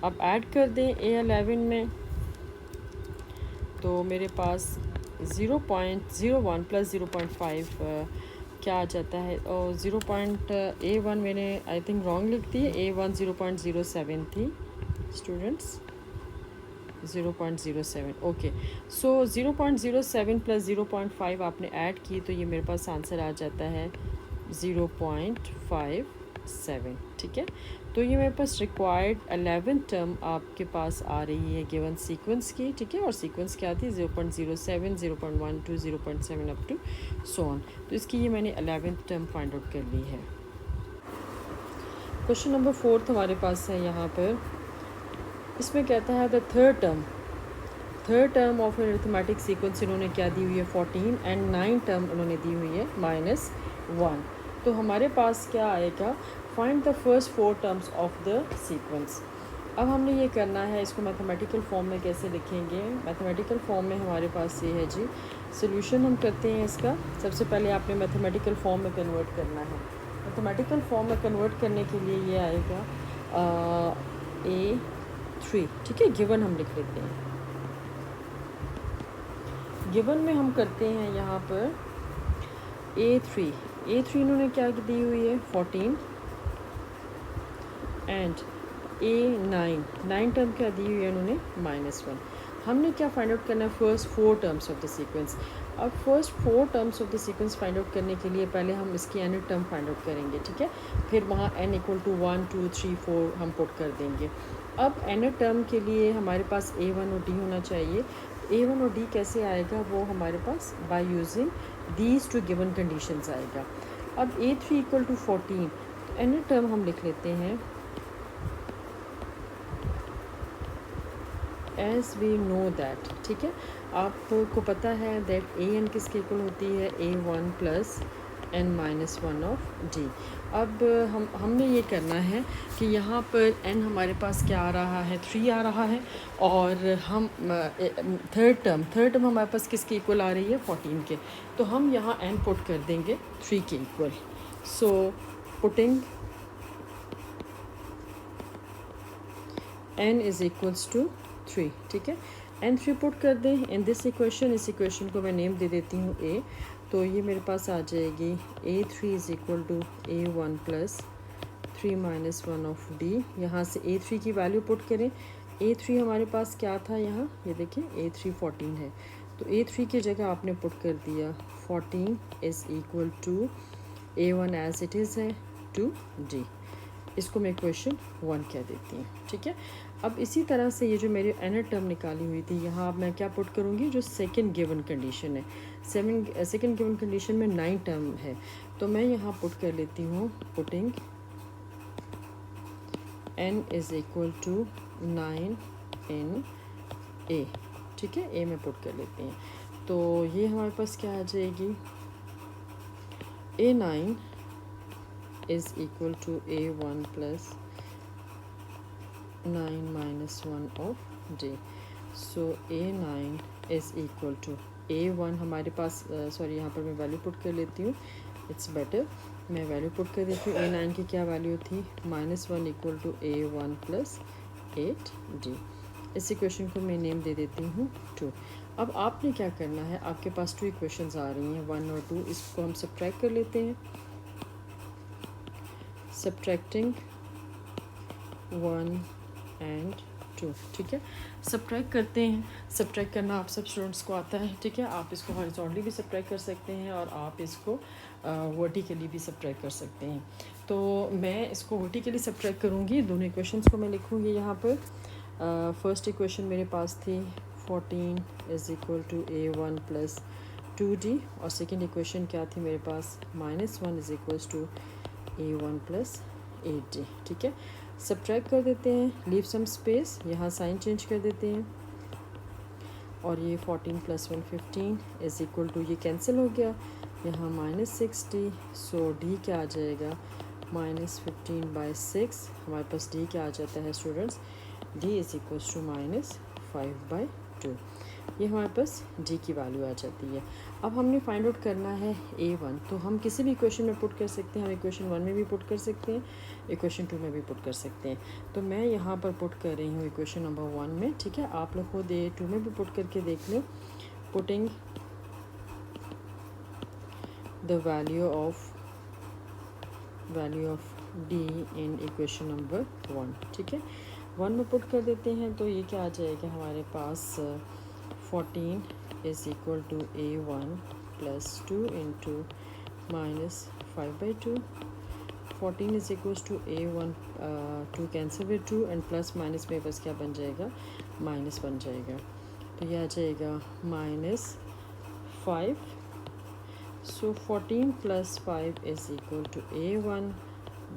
अब ऐड कर दें A11 में, तो मेरे पास 0.01 प्लस 0.5 क्या आ जाता है, और A1 मैंने आई थिंक रॉन्ग लिख दी है, A1 0.07 थी स्टूडेंट्स, 0.07। ओके, सो 0.07 प्लस 0.5 आपने ऐड की तो ये मेरे पास आंसर आ जाता है 0.57। ठीक है, तो ये मेरे पास रिक्वायर्ड 11th टर्म आपके पास आ रही है गिवन सीक्वेंस की। ठीक है, और सीक्वेंस क्या थी 0.07, 0.12, 0.7 अप टू सो ऑन। तो इसकी ये मैंने 11th टर्म फाइंड आउट कर ली है। क्वेश्चन नंबर 4 हमारे पास है यहाँ पर, इसमें कहता है the third term of arithmetic sequence इन्होंने क्या दी हुई है 14 एंड 9 टर्म उन्होंने दी हुई है -1। तो हमारे पास क्या आएगा, find the first 4 terms of the sequence. अब हमने ये करना है, इसको मैथमेटिकल फॉर्म में कैसे लिखेंगे। मैथमेटिकल फॉर्म में हमारे पास ये है जी, सोल्यूशन हम करते हैं इसका। सबसे पहले आपने मैथमेटिकल फॉर्म में कन्वर्ट करना है। मैथमेटिकल फॉर्म में कन्वर्ट करने के लिए ये आएगा A3, ठीक है। गिवन हम लिख लेते हैं। गिवन में हम करते हैं यहाँ पर A3 इन्होंने क्या दी हुई है 14 एंड A9 टर्म क्या दी हुई है इन्होंने -1। हमने क्या फाइंड आउट करना है, first 4 terms of the sequence. अब first 4 terms of the sequence find out करने के लिए पहले हम इसकी एन टर्म फाइंड आउट करेंगे, ठीक है। फिर वहाँ n = 1 2 3 4 हम पुट कर देंगे। अब एन टर्म के लिए हमारे पास A1 और D होना चाहिए। A1 और D कैसे आएगा, वो हमारे पास by using these two given conditions आएगा। अब A3 = 14, तो एन टर्म हम लिख लेते हैं एज वी नो दैट, ठीक है। आपको पता है दैट A n किसके इक्वल होती है, A1 + n - 1 ऑफ D। अब हमने ये करना है कि यहाँ पर n हमारे पास क्या आ रहा है, 3 आ रहा है, और हम थर्ड टर्म हमारे पास किसके इक्वल आ रही है, 14 के। तो हम यहाँ n पुट कर देंगे 3 के इक्वल। सो पुटिंग n = 3, ठीक है। n3 पुट कर दें इन दिस इक्वेशन। इस इक्वेशन को मैं नेम दे देती हूँ A। तो ये मेरे पास आ जाएगी A3 = A1 + 3 - 1 ऑफ D। यहाँ से A3 की वैल्यू पुट करें। A3 हमारे पास क्या था यहाँ, ये देखिए A3 14 है, तो A3 की जगह आपने पुट कर दिया 14 = A1 एज इट इज़ है टू D। इसको मैं इक्वेशन 1 कह देती हूँ, ठीक है। अब इसी तरह से ये जो मेरी एन टर्म निकाली हुई थी, यहाँ अब मैं क्या पुट करूँगी, जो सेकंड गिवन कंडीशन है, सेकंड गिवन कंडीशन में 9 टर्म है, तो मैं यहाँ पुट कर लेती हूँ पुटिंग n = 9 इन A, ठीक है। A में पुट कर लेते हैं, तो ये हमारे पास क्या आ जाएगी, A9 = A1 + 9 - 1 of D। So A9 = A1 हमारे पास सॉरी, यहाँ पर मैं वैल्यू पुट कर लेती हूँ, इट्स बेटर। मैं वैल्यू पुट कर देती हूँ। A9 की क्या वैल्यू थी, -1 = A1 + 8D। इस इक्वेशन को मैं नेम दे देती हूँ 2। अब आपने क्या करना है, आपके पास 2 इक्वेशंस आ रही हैं 1 और 2, इसको हम सब्ट्रैक्ट कर लेते हैं। सब्ट्रैक्टिंग 1 एंड 2, ठीक है। सब्ट्रैक्ट करते हैं। सब्ट्रैक्ट करना आप सब स्टूडेंट्स को आता है, ठीक है। आप इसको हॉरिजॉन्टली भी सब्ट्रैक्ट कर सकते हैं और आप इसको वर्टिकली भी सब्ट्रैक्ट कर सकते हैं। तो मैं इसको वर्टिकली सब्ट्रैक्ट करूँगी। दोनों इक्वेशंस को मैं लिखूँगी यहाँ पर। फर्स्ट इक्वेशन मेरे पास थी 14 = A1 + 2D, और सेकेंड इक्वेशन क्या थी मेरे पास, -1 = A1 + 8D, ठीक है। सब्ट्रैक्ट कर देते हैं, लीव सम स्पेस, यहाँ साइन चेंज कर देते हैं, और ये 14 + 1 15 = ये कैंसिल हो गया, यहाँ -60। सो D क्या आ जाएगा, -15/6। हमारे पास D क्या आ जाता है स्टूडेंट्स, D = -5/2। ये हमारे पास D की वैल्यू आ जाती है। अब हमने फाइंड आउट करना है A1, तो हम किसी भी इक्वेशन में पुट कर सकते हैं। हम इक्वेशन 1 में भी पुट कर सकते हैं, इक्वेशन 2 में भी पुट कर सकते हैं। तो मैं यहाँ पर पुट कर रही हूँ इक्वेशन नंबर 1 में, ठीक है। आप लोग खुद A2 में भी पुट करके देख लें। Putting the value of D in equation number 1, ठीक है। 1 में पुट कर देते हैं, तो ये क्या आ जाएगा हमारे पास, 14 = A1 + 2 × -5/2। 14 = A1, 2 cancel with 2 and plus minus में बस क्या बन जाएगा, माइनस बन जाएगा। तो यह आ जाएगा -5। सो 14 + 5 = A1।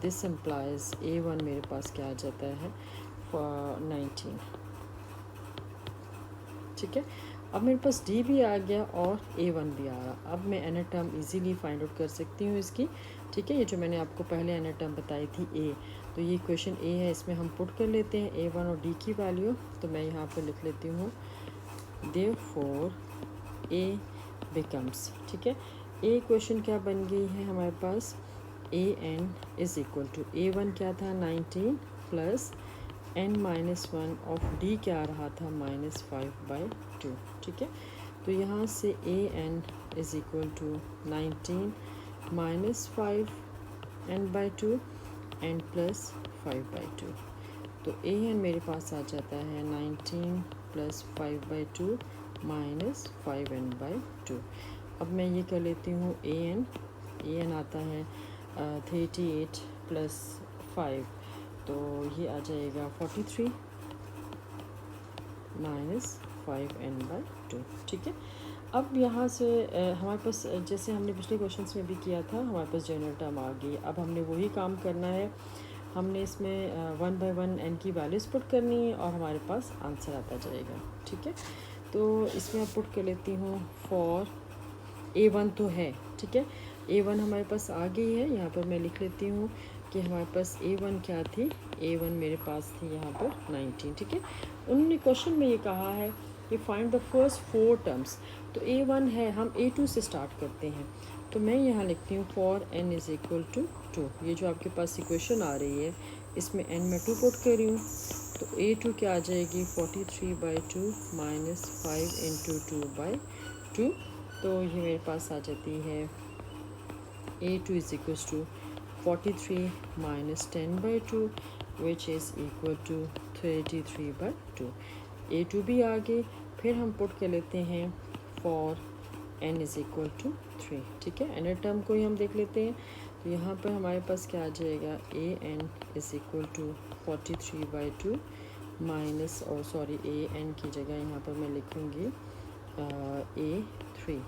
दिस इम्प्लाइज A1 मेरे पास क्या आ जाता है, 19, ठीक है। अब मेरे पास डी भी आ गया और A1 भी आ रहा। अब मैं एनर टर्म ईज़िली फाइंड आउट कर सकती हूँ इसकी, ठीक है। ये जो मैंने आपको पहले एनर टर्म बताई थी ए, तो ये क्वेश्चन ए है, इसमें हम पुट कर लेते हैं A1 और डी की वैल्यू। तो मैं यहाँ पर लिख लेती हूँ देयरफॉर ए बिकम्स, ठीक है। ए क्वेश्चन क्या बन गई है हमारे पास, AN is equal to A1 क्या था 19 प्लस n-1 ऑफ डी क्या आ रहा था -5/2, ठीक है। तो यहाँ से AN is equal to 19 -5n/2 n plus 5/2। तो AN मेरे पास आ जाता है 19 प्लस 5/2 माइनस 5n/2। अब मैं ये कर लेती हूँ AN आता है 38 प्लस 5, तो ये आ जाएगा 43 माइनस 5n/2, ठीक है। अब यहाँ से हमारे पास जैसे हमने पिछले क्वेश्चंस में भी किया था, हमारे पास जनरल टर्म आ गई। अब हमने वही काम करना है, हमने इसमें 1 बाय 1 n की वैल्यूज़ पुट करनी है और हमारे पास आंसर आता जाएगा, ठीक है। तो इसमें अब पुट कर लेती हूँ फॉर A1 तो है, ठीक है। A1 हमारे पास आ गई है, यहाँ पर मैं लिख लेती हूँ कि हमारे पास A1 क्या थी, A1 मेरे पास थी यहाँ पर 19, ठीक है। उन्होंने क्वेश्चन में ये कहा है कि फाइंड द फर्स्ट 4 टर्म्स। तो A1 है, हम A2 से स्टार्ट करते हैं। तो मैं यहाँ लिखती हूँ for n is equal to 2। ये जो आपके पास इक्वेशन आ रही है, इसमें n मैं 2 पुट कर रही हूँ। तो A2 क्या आ जाएगी 43/2 माइनस 5 इंटू 2/2। तो ये मेरे पास आ जाती है A2 is equal to 43 minus 10/2 which is equal to 33/2। A2 भी आ गई। फिर हम पुट कर लेते हैं for n is equal to 3, ठीक है। एनर टर्म को ही हम देख लेते हैं। तो यहाँ पर हमारे पास क्या आ जाएगा AN is equal to 43/2 minus, और सॉरी AN की जगह यहाँ पर मैं लिखूँगी A3,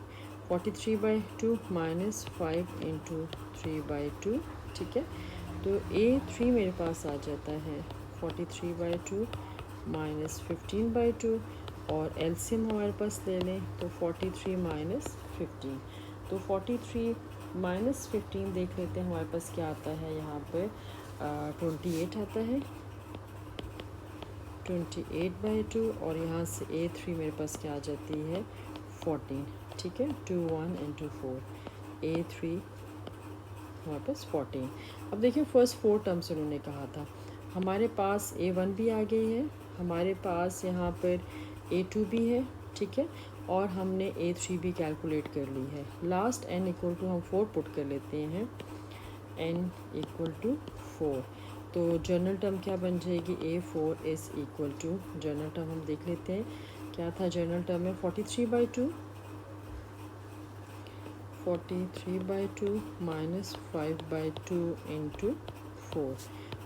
43/2 माइनस 5 इंटू 3/2, ठीक है। तो A3 मेरे पास आ जाता है 43/2 माइनस 15/2, और एलसीएम हमारे पास ले लें तो 43 माइनस 15। तो 43 माइनस 15 देख लेते हैं हमारे पास क्या आता है, यहाँ पर 28 आता है, 28/2, और यहाँ से A3 मेरे पास क्या आ जाती है 14, ठीक है। 2 1 इंटू 4, A3 हमारे पास 14। अब देखिए फर्स्ट 4 टर्म्स उन्होंने कहा था, हमारे पास A1 भी आ गई है, हमारे पास यहाँ पर A2 भी है, ठीक है, और हमने A3 भी कैलकुलेट कर ली है। लास्ट n इक्वल टू हम 4 पुट कर लेते हैं, n इक्वल टू 4। तो जनरल टर्म क्या बन जाएगी, A4 is equal to, general term हम देख लेते हैं क्या था। जनरल टर्म में 43/2 माइनस 5/2 इंटू 4,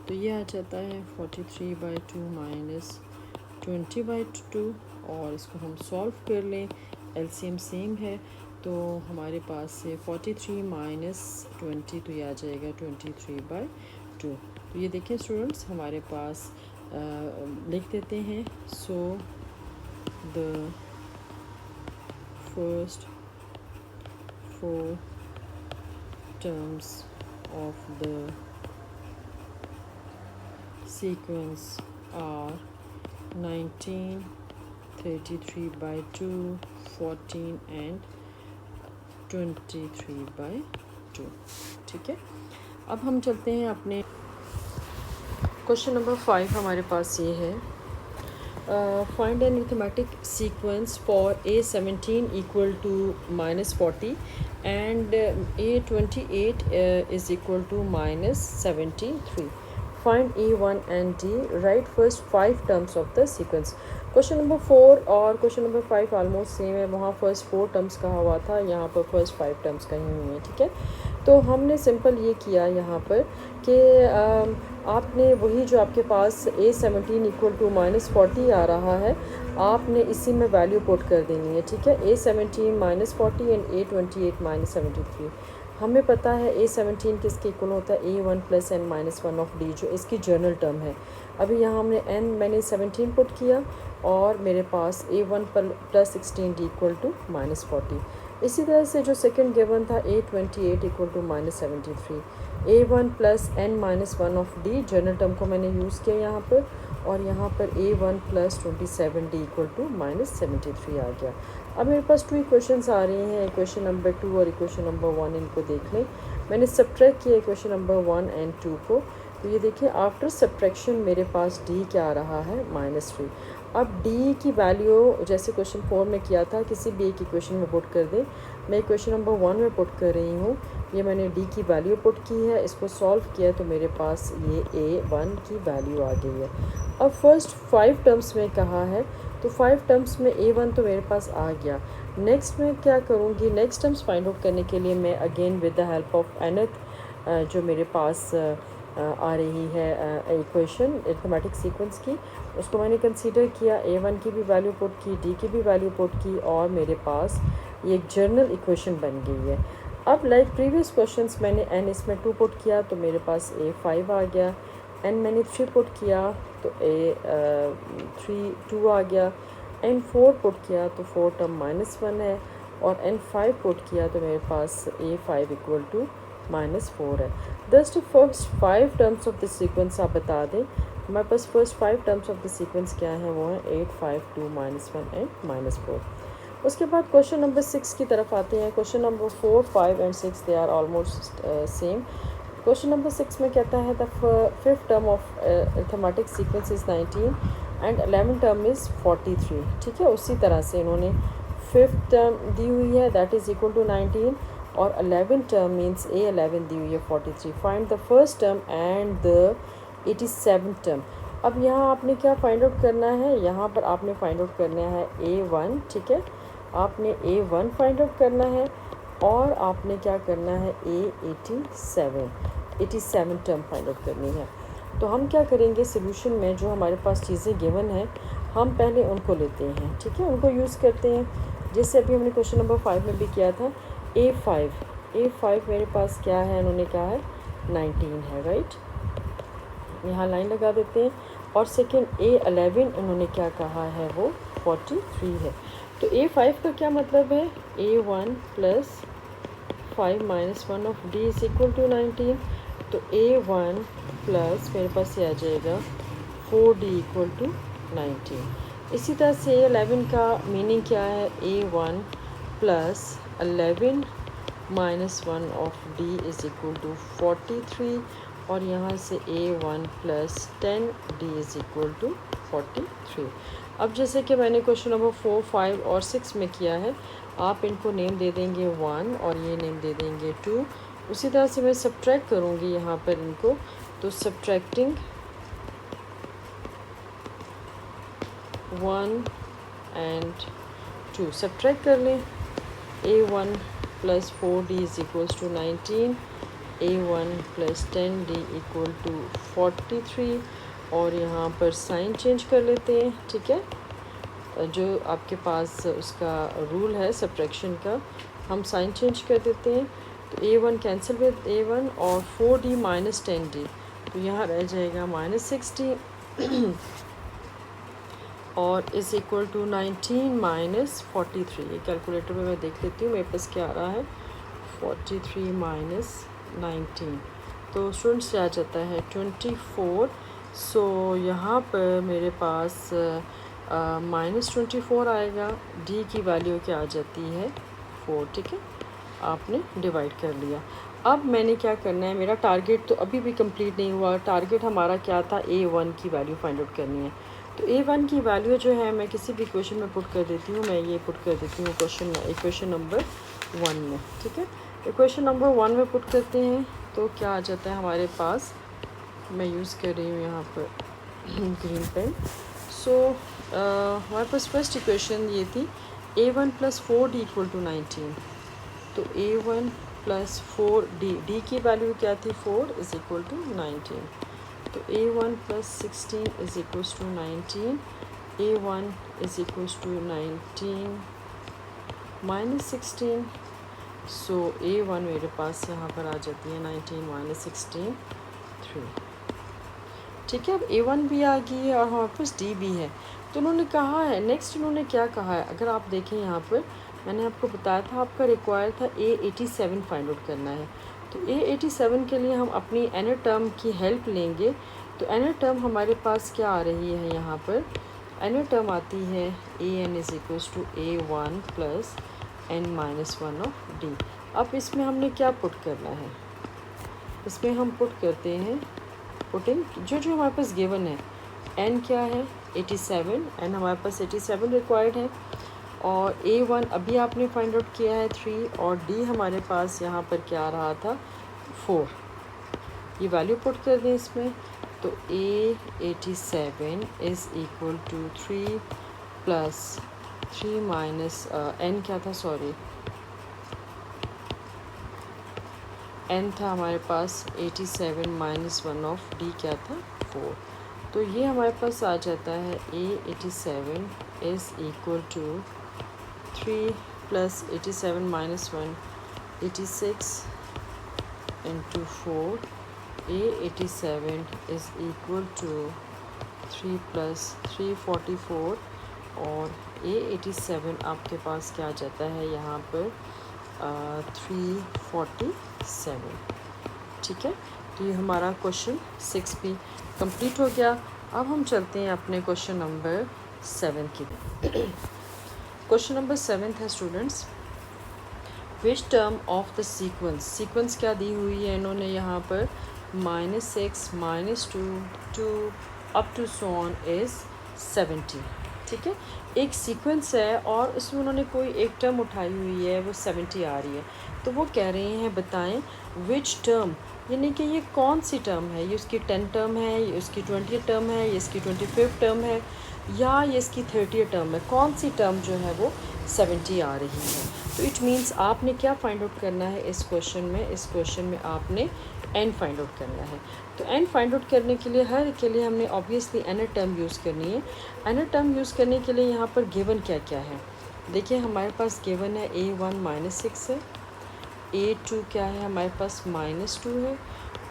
तो ये आ जाता है 43/2 माइनस 20/2, और इसको हम सॉल्व कर लें, एलसीएम सेम है, तो हमारे पास से 43 माइनस 20, तो ये आ जाएगा 23/2। तो ये देखिए स्टूडेंट्स, हमारे पास लिख देते हैं। So the first 4 terms of the sequence are 19, 33/2, 14 and 23/2, ठीक है। अब हम चलते हैं अपने क्वेश्चन नंबर 5। हमारे पास ये है, find an arithmetic sequence for A17 equal to -40 and A28 is equal to -73. Find A1 and D. Write first 5 terms of the sequence. Question number 4 और क्वेश्चन नंबर 5 ऑलमोस्ट सेम है। वहाँ first 4 terms कहा हुआ था, यहाँ पर first 5 terms कही हुई हैं, ठीक है। तो हमने सिंपल ये किया यहाँ पर कि आपने वही जो आपके पास A17 इक्वल टू -40 आ रहा है, आपने इसी में वैल्यू पुट कर देनी है, ठीक है। A17 -40 and A28 -73। हमें पता है A17 किसके इक्वल होता है, A1 plus n minus one of D, जो इसकी जर्नल टर्म है। अभी यहाँ हमने n मैंने 17 पुट किया और मेरे पास A1 plus 16D equal to -40। इसी तरह से जो सेकंड गिवन था A28 equal to -73, A1 plus n minus one of D, general term को मैंने यूज़ किया यहाँ पर, और यहाँ पर A1 plus 27D equal to -73 आ गया। अब मेरे पास 2 इक्वेशंस आ रही हैं, इक्वेशन नंबर 2 और इक्वेशन नंबर 1, इनको देख लें। मैंने सब्ट्रैक्ट किया इक्वेशन नंबर 1 एंड 2 को, तो ये देखिए आफ्टर सब्ट्रैक्शन मेरे पास D क्या आ रहा है, -3। अब D की वैल्यू जैसे क्वेश्चन 4 में किया था, किसी भी एक इक्वेशन में पुट कर दें। मैं इक्वेशन नंबर 1 में पुट कर रही हूँ, ये मैंने D की वैल्यू पुट की है, इसको सॉल्व किया तो मेरे पास ये A1 की वैल्यू आ गई है। अब फर्स्ट 5 टर्म्स में कहा है, तो 5 टर्म्स में A1 तो मेरे पास आ गया। नेक्स्ट मैं क्या करूँगी, नेक्स्ट टर्म्स फाइंड आउट करने के लिए मैं again with the help of nth जो मेरे पास आ रही है इक्वेशन अरिथमेटिक सीक्वेंस की, उसको मैंने कंसीडर किया, A1 की भी वैल्यू पुट की, D की भी वैल्यू पुट की, और मेरे पास ये एक जर्नल इक्वेशन बन गई है। अब लाइक प्रीवियस क्वेश्चंस मैंने n इसमें 2 पुट किया तो मेरे पास A5 आ गया, n मैंने 3 पुट किया तो A2 आ गया, n4 पुट किया तो 4 टर्म -1 है, और n5 पुट किया तो मेरे पास A5 इक्वल टू -4 है। Just first 5 terms of the sequence आप बता दें, हमारे पास first 5 terms of the sequence क्या है, वो है 8, 5, 2, -1 एंड -4। उसके बाद क्वेश्चन नंबर 6 की तरफ आते हैं। Question number 4, 5 and 6 they are almost same. Question number 6 में कहता है the fifth term of arithmetic sequence is 19 and 11 term is 43। ठीक है, उसी तरह से इन्होंने फिफ्थ टर्म दी हुई है दैट इज़ इक्वल टू 19, और 11 टर्म मीन्स A11 दी हुई है 43। Find the first term and the 87 term. अब यहाँ आपने क्या फाइंड आउट करना है, यहाँ पर आपने फाइंड आउट करना है A1। ठीक है, आपने A1 फाइंड आउट करना है, और आपने क्या करना है A87 टर्म फाइंड आउट करनी है। तो हम क्या करेंगे, सोल्यूशन में जो हमारे पास चीज़ें गिवन हैं हम पहले उनको लेते हैं। ठीक है, उनको यूज़ करते हैं, जैसे अभी हमने क्वेश्चन नंबर 5 में भी किया था। A5 मेरे पास क्या है, उन्होंने कहा है 19 है, राइट, यहाँ लाइन लगा देते हैं। और सेकेंड A11 उन्होंने क्या कहा है, वो 43 है। तो A5 का क्या मतलब है, A1 plus 5 minus 1 of D is equal to 19। तो A1 प्लस मेरे पास ये आ जाएगा 4D इक्वल टू 19। इसी तरह से A11 का मीनिंग क्या है, A1 plus 11 minus 1 of D is equal to 43, और यहाँ से A1 plus 10D is equal to 43। अब जैसे कि मैंने क्वेश्चन नंबर 4, 5 और 6 में किया है, आप इनको नेम दे देंगे 1 और ये नेम दे देंगे 2। उसी तरह से मैं सब्ट्रैक्ट करूँगी यहाँ पर इनको, तो सब्ट्रैक्टिंग 1 एंड 2 सब्ट्रैक्ट कर लें। A1 plus 4D is equals to 19, A1 plus 10D equal to 43, और यहाँ पर साइन चेंज कर लेते हैं। ठीक है, जो आपके पास उसका रूल है सब्ट्रैक्शन का, हम साइन चेंज कर देते हैं। तो A1 कैंसिल विद A1, और 4D माइनस 10D, तो यहाँ रह जाएगा -60 और इज़ इक्वल टू 19 माइनस 43। ये कैलकुलेटर में मैं देख लेती हूँ मेरे पास क्या आ रहा है, 43 माइनस 19, तो स्टूडेंट्स आ जाता है 24। सो यहाँ पर मेरे पास -24 आएगा। D की वैल्यू क्या आ जाती है, 4। ठीक है, आपने डिवाइड कर लिया। अब मैंने क्या करना है, मेरा टारगेट तो अभी भी कंप्लीट नहीं हुआ। टारगेट हमारा क्या था, A1 की वैल्यू फाइंड आउट करनी है। तो A1 की वैल्यू जो है मैं किसी भी क्वेश्चन में पुट कर देती हूँ। मैं ये पुट कर देती हूँ इक्वेशन नंबर 1 में। ठीक है, इक्वेशन नंबर 1 में पुट करते हैं तो क्या आ जाता है हमारे पास, मैं यूज़ कर रही हूँ यहाँ पर ग्रीन पेन। सो हमारे पास फर्स्ट इक्वेशन ये थी, A1 plus 4D equal to 19। तो A1 प्लस 4D, D की वैल्यू क्या थी, 4 इज़ इक्वल टू 19। तो A1 plus 16 is equals to 19, A1 is equals to 19 minus 16, so A1 मेरे पास यहाँ पर आ जाती है 19 माइनस 16 3। ठीक है, अब A1 भी आ गई है और हमारे पास D भी है। तो उन्होंने कहा है, नेक्स्ट उन्होंने क्या कहा है, अगर आप देखें यहाँ पर मैंने आपको बताया था आपका रिक्वायर था A87 फाइंड आउट करना है। तो A87 के लिए हम अपनी एनर टर्म की हेल्प लेंगे। तो एनर टर्म हमारे पास क्या आ रही है यहाँ पर, एनर टर्म आती है AN is equals to A1 plus n-1 of D। अब इसमें हमने क्या पुट करना है, इसमें हम पुट करते हैं पुटिंग जो जो हमारे पास गिवन है, n क्या है 87, n हमारे पास 87 रिक्वायर्ड है, और A1 अभी आपने फाइंड आउट किया है 3, और D हमारे पास यहाँ पर क्या आ रहा था 4। ये वैल्यू पुट कर दें इसमें, तो A87 is equal to 3 plus 3 minus n क्या था, सॉरी n था हमारे पास 87 माइनस 1 ऑफ D क्या था 4। तो ये हमारे पास आ जाता है A87 is equal to 3 plus 87 minus 1 86 into 4। A87 is equal to 3 plus 344, और A87 आपके पास क्या आ जाता है यहाँ पर 347। ठीक है, तो ये हमारा क्वेश्चन 6 भी कंप्लीट हो गया। अब हम चलते हैं अपने क्वेश्चन नंबर 7 की। क्वेश्चन नंबर 7 है students, which term of the sequence क्या दी हुई है इन्होंने यहाँ पर -6 -2 2 up to so on is 70। ठीक है, एक सीक्वेंस है और उसमें उन्होंने कोई एक टर्म उठाई हुई है, वो 70 आ रही है। तो वो कह रहे हैं बताएं विच टर्म, यानी कि ये कौन सी टर्म है, ये उसकी 10 टर्म है, ये उसकी 20 टर्म है, ये इसकी 25 टर्म है, या ये इसकी 30 टर्म है, कौन सी टर्म जो है वो 70 आ रही है। तो इट मीन्स आपने क्या फाइंड आउट करना है इस क्वेश्चन में, इस क्वेश्चन में आपने n फाइंड आउट करना है। तो n फाइंड आउट करने के लिए हर के लिए हमने ऑब्वियसली एनर टर्म यूज़ करनी है। एनर टर्म यूज़ करने के लिए यहाँ पर गिवन क्या क्या है, देखिए हमारे पास गिवन है A1 -6 है, A2 क्या है हमारे पास -2 है,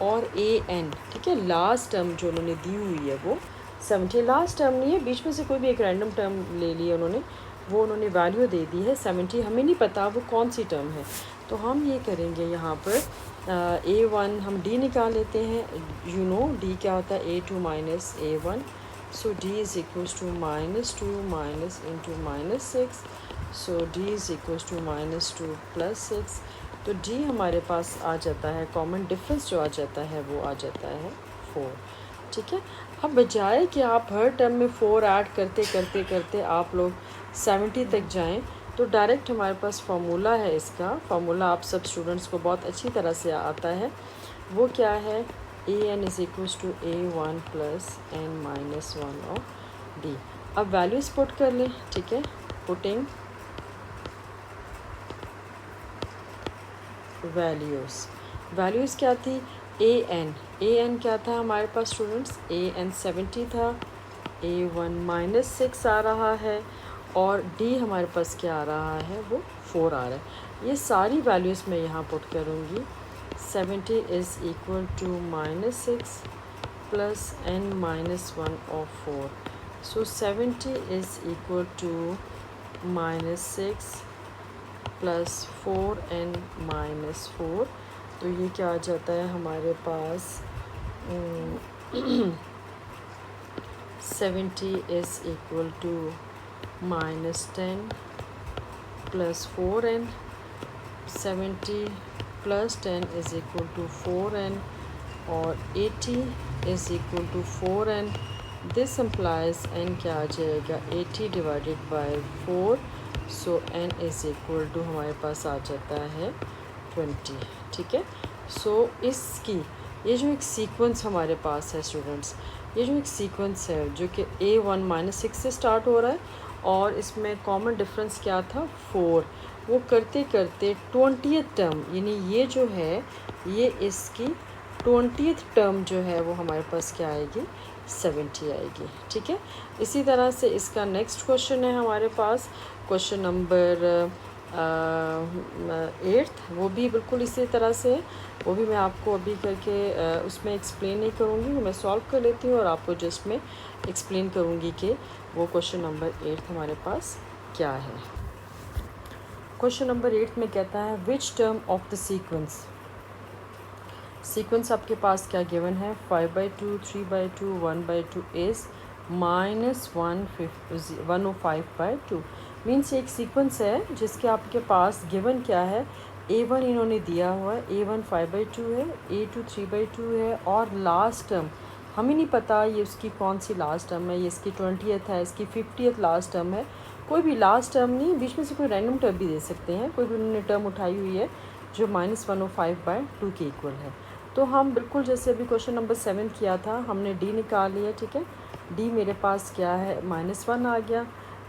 और AN ठीक है लास्ट टर्म जो उन्होंने दी हुई है वो 70। लास्ट टर्म नहीं है, बीच में से कोई भी एक रैंडम टर्म ले लिया उन्होंने, वो उन्होंने वैल्यू दे दी है 70। हमें नहीं पता वो कौन सी टर्म है, तो हम ये करेंगे यहाँ पर A1 हम D निकाल लेते हैं। यू नो D क्या होता है A2 minus A1, so D is equals to -2 minus into -6, so D is equals to -2 plus 6। तो D हमारे पास आ जाता है, कॉमन डिफरेंस जो आ जाता है वो आ जाता है 4। ठीक है, अब बजाय कि आप हर टर्म में 4 ऐड करते करते करते आप लोग 70 तक जाएं, तो डायरेक्ट हमारे पास फार्मूला है, इसका फार्मूला आप सब स्टूडेंट्स को बहुत अच्छी तरह से आता है। वो क्या है, AN is equals to A1 plus n-1 of D। अब वैल्यूज़ पुट कर लें। ठीक है, पुटिंग वैल्यूज़ क्या थी, AN क्या था हमारे पास स्टूडेंट्स, AN 70 था, A1 -6 आ रहा है, और D हमारे पास क्या आ रहा है वो 4 आ रहा है। ये सारी वैल्यूज़ मैं यहाँ पुट करूँगी। 70 is equal to -6 plus n-1 of 4, so 70 is equal to -6 plus 4n-4। तो ये क्या आ जाता है हमारे पास 70 is equal to -10 plus 4n, 70 plus 10 is equal to 4n, और 80 is equal to 4n। This implies n क्या आ जाएगा 80 divided by 4, so n is equal to हमारे पास आ जाता है 20। ठीक है, सो इसकी ये जो एक सीक्वेंस हमारे पास है स्टूडेंट्स, ये जो एक सीक्वेंस है जो कि A1 -6 से स्टार्ट हो रहा है, और इसमें कॉमन डिफरेंस क्या था 4, वो करते करते 20th टर्म, यानी ये जो है ये इसकी 20th टर्म जो है वो हमारे पास क्या आएगी 70 आएगी। ठीक है, इसी तरह से इसका नेक्स्ट क्वेश्चन है हमारे पास, क्वेश्चन नंबर एट्थ वो भी बिल्कुल इसी तरह से है, वो भी मैं आपको अभी करके उसमें एक्सप्लेन नहीं करूँगी, मैं सॉल्व कर लेती हूँ और आपको जस्ट मैं एक्सप्लेन करूँगी कि वो क्वेश्चन नंबर एट्थ हमारे पास क्या है। क्वेश्चन नंबर एट्थ में कहता है which term of the sequence, sequence आपके पास क्या गिवन है 5/2 3/2 1/2 इज़ -105/2 मीन्स एक सीक्वेंस है जिसके आपके पास गिवन क्या है, A1 इन्होंने दिया हुआ है, A1 5/2 है, A2 3/2 है और लास्ट टर्म हमें नहीं पता ये उसकी कौन सी लास्ट टर्म है, ये इसकी 20th है, इसकी 50th लास्ट टर्म है, कोई भी लास्ट टर्म नहीं, बीच में से कोई रैंडम टर्म भी दे सकते हैं, कोई भी उन्होंने टर्म उठाई हुई है जो -105/2 के इक्वल है। तो हम बिल्कुल जैसे अभी क्वेश्चन नंबर 7 किया था, हमने डी निकाल लिया, ठीक है। डी मेरे पास क्या है -1 आ गया,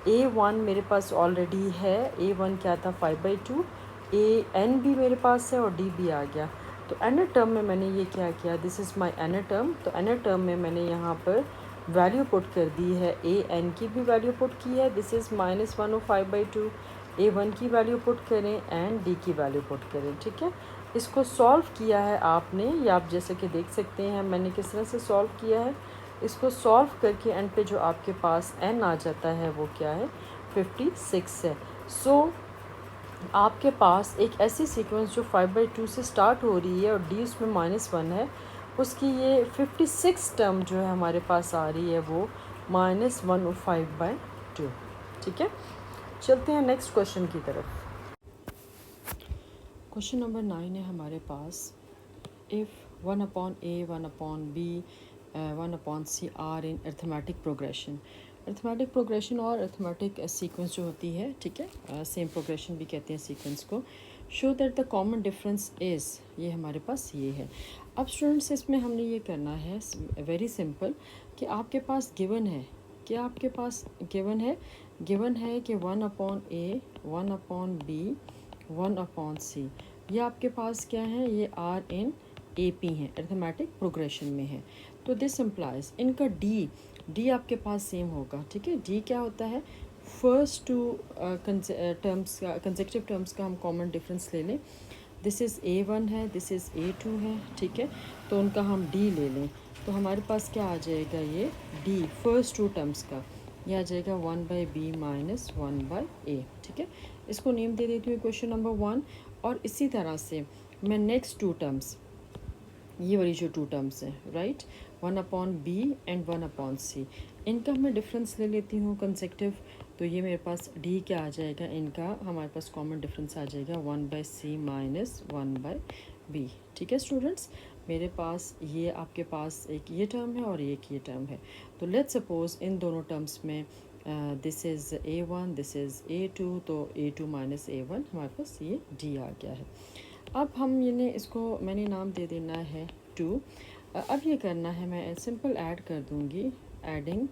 A1 मेरे पास ऑलरेडी है, A1 क्या था 5/2, AN भी मेरे पास है और D भी आ गया। तो एनर टर्म में मैंने ये क्या किया, दिस इज़ माई एनर टर्म, तो एनर टर्म में मैंने यहाँ पर वैल्यू पुट कर दी है, AN की भी वैल्यू पुट की है, दिस इज़ -105/2, A1 की वैल्यू पुट करें एंड D की वैल्यू पुट करें, ठीक है। इसको सॉल्व किया है आपने, या आप जैसे कि देख सकते हैं मैंने किस तरह से सॉल्व किया है, इसको सॉल्व करके एंड पे जो आपके पास n आ जाता है वो क्या है 56 है। सो आपके पास एक ऐसी सीक्वेंस जो 5/2 से स्टार्ट हो रही है और d उसमें -1 है, उसकी ये 56 टर्म जो है हमारे पास आ रही है वो -105/2, ठीक है। चलते हैं नेक्स्ट क्वेश्चन की तरफ। क्वेश्चन नंबर 9 है हमारे पास, if 1/a 1/b 1/c are in arithmetic progression, arithmetic progression और अर्थमेटिक सीक्वेंस जो होती है, ठीक है, सेम प्रोग्रेशन भी कहते हैं सीक्वेंस को, show that the common difference is, ये हमारे पास ये है। अब स्टूडेंट्स इसमें हमने ये करना है वेरी सिंपल कि आपके पास गिवन है, क्या आपके पास गिवन है, गिवन है कि 1/a 1/b 1/c, ये आपके पास क्या है, ये आर इन ए पी हैं, अर्थमेटिक प्रोग्रेशन में है। तो दिस इम्प्लाइज इनका डी आपके पास सेम होगा, ठीक है। डी क्या होता है, फर्स्ट टू टर्म्स का कंसेक्टिव टर्म्स का हम कॉमन डिफरेंस ले लें, दिस इज़ A1 है, दिस इज़ A2 है, ठीक है, तो उनका हम डी ले लें, तो हमारे पास क्या आ जाएगा, ये डी फर्स्ट टू टर्म्स का ये आ जाएगा 1/b - 1/a, ठीक है। इसको नेम दे देती हूँ क्वेश्चन नंबर 1, और इसी तरह से मैं नेक्स्ट टू टर्म्स, ये वाली जो टू टर्म्स हैं, राइट, 1/b एंड 1/c, इनका मैं डिफरेंस ले लेती हूँ कंसेक्टिव, तो ये मेरे पास डी क्या आ जाएगा, इनका हमारे पास कॉमन डिफरेंस आ जाएगा 1/c - 1/b, ठीक है स्टूडेंट्स। मेरे पास ये आपके पास एक ये टर्म है और एक ये टर्म है, तो लेट्स सपोज इन दोनों टर्म्स में this is A1 this is A2, तो A2 - A1 हमारे पास ये डी आ गया है। अब हम ये इसको मैंने नाम दे देना है 2। अब ये करना है, मैं सिंपल ऐड कर दूँगी, एडिंग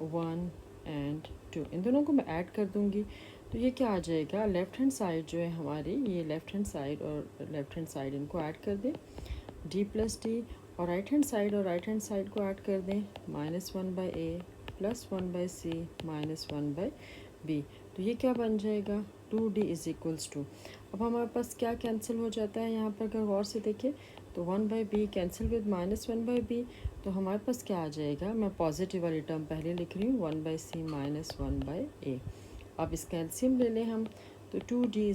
1 एंड 2, इन दोनों को मैं ऐड कर दूँगी, तो ये क्या आ जाएगा, लेफ़्ट हैंड साइड जो है हमारी, ये लेफ़्ट हैंड साइड और लेफ़्ट हैंड साइड इनको ऐड कर दें, d + d, और राइट हैंड साइड को ऐड कर दें, -1/a + 1/c - 1/b, तो ये क्या बन जाएगा 2d = 2। अब हमारे पास क्या कैंसिल हो जाता है, यहाँ पर अगर गौर से देखें तो 1/b कैंसिल विद -1/b, तो हमारे पास क्या आ जाएगा, मैं पॉजिटिव वाली टर्म पहले लिख रही हूँ, 1/c - 1/a। अब इसका एलसीएम ले लें हम, तो 2d =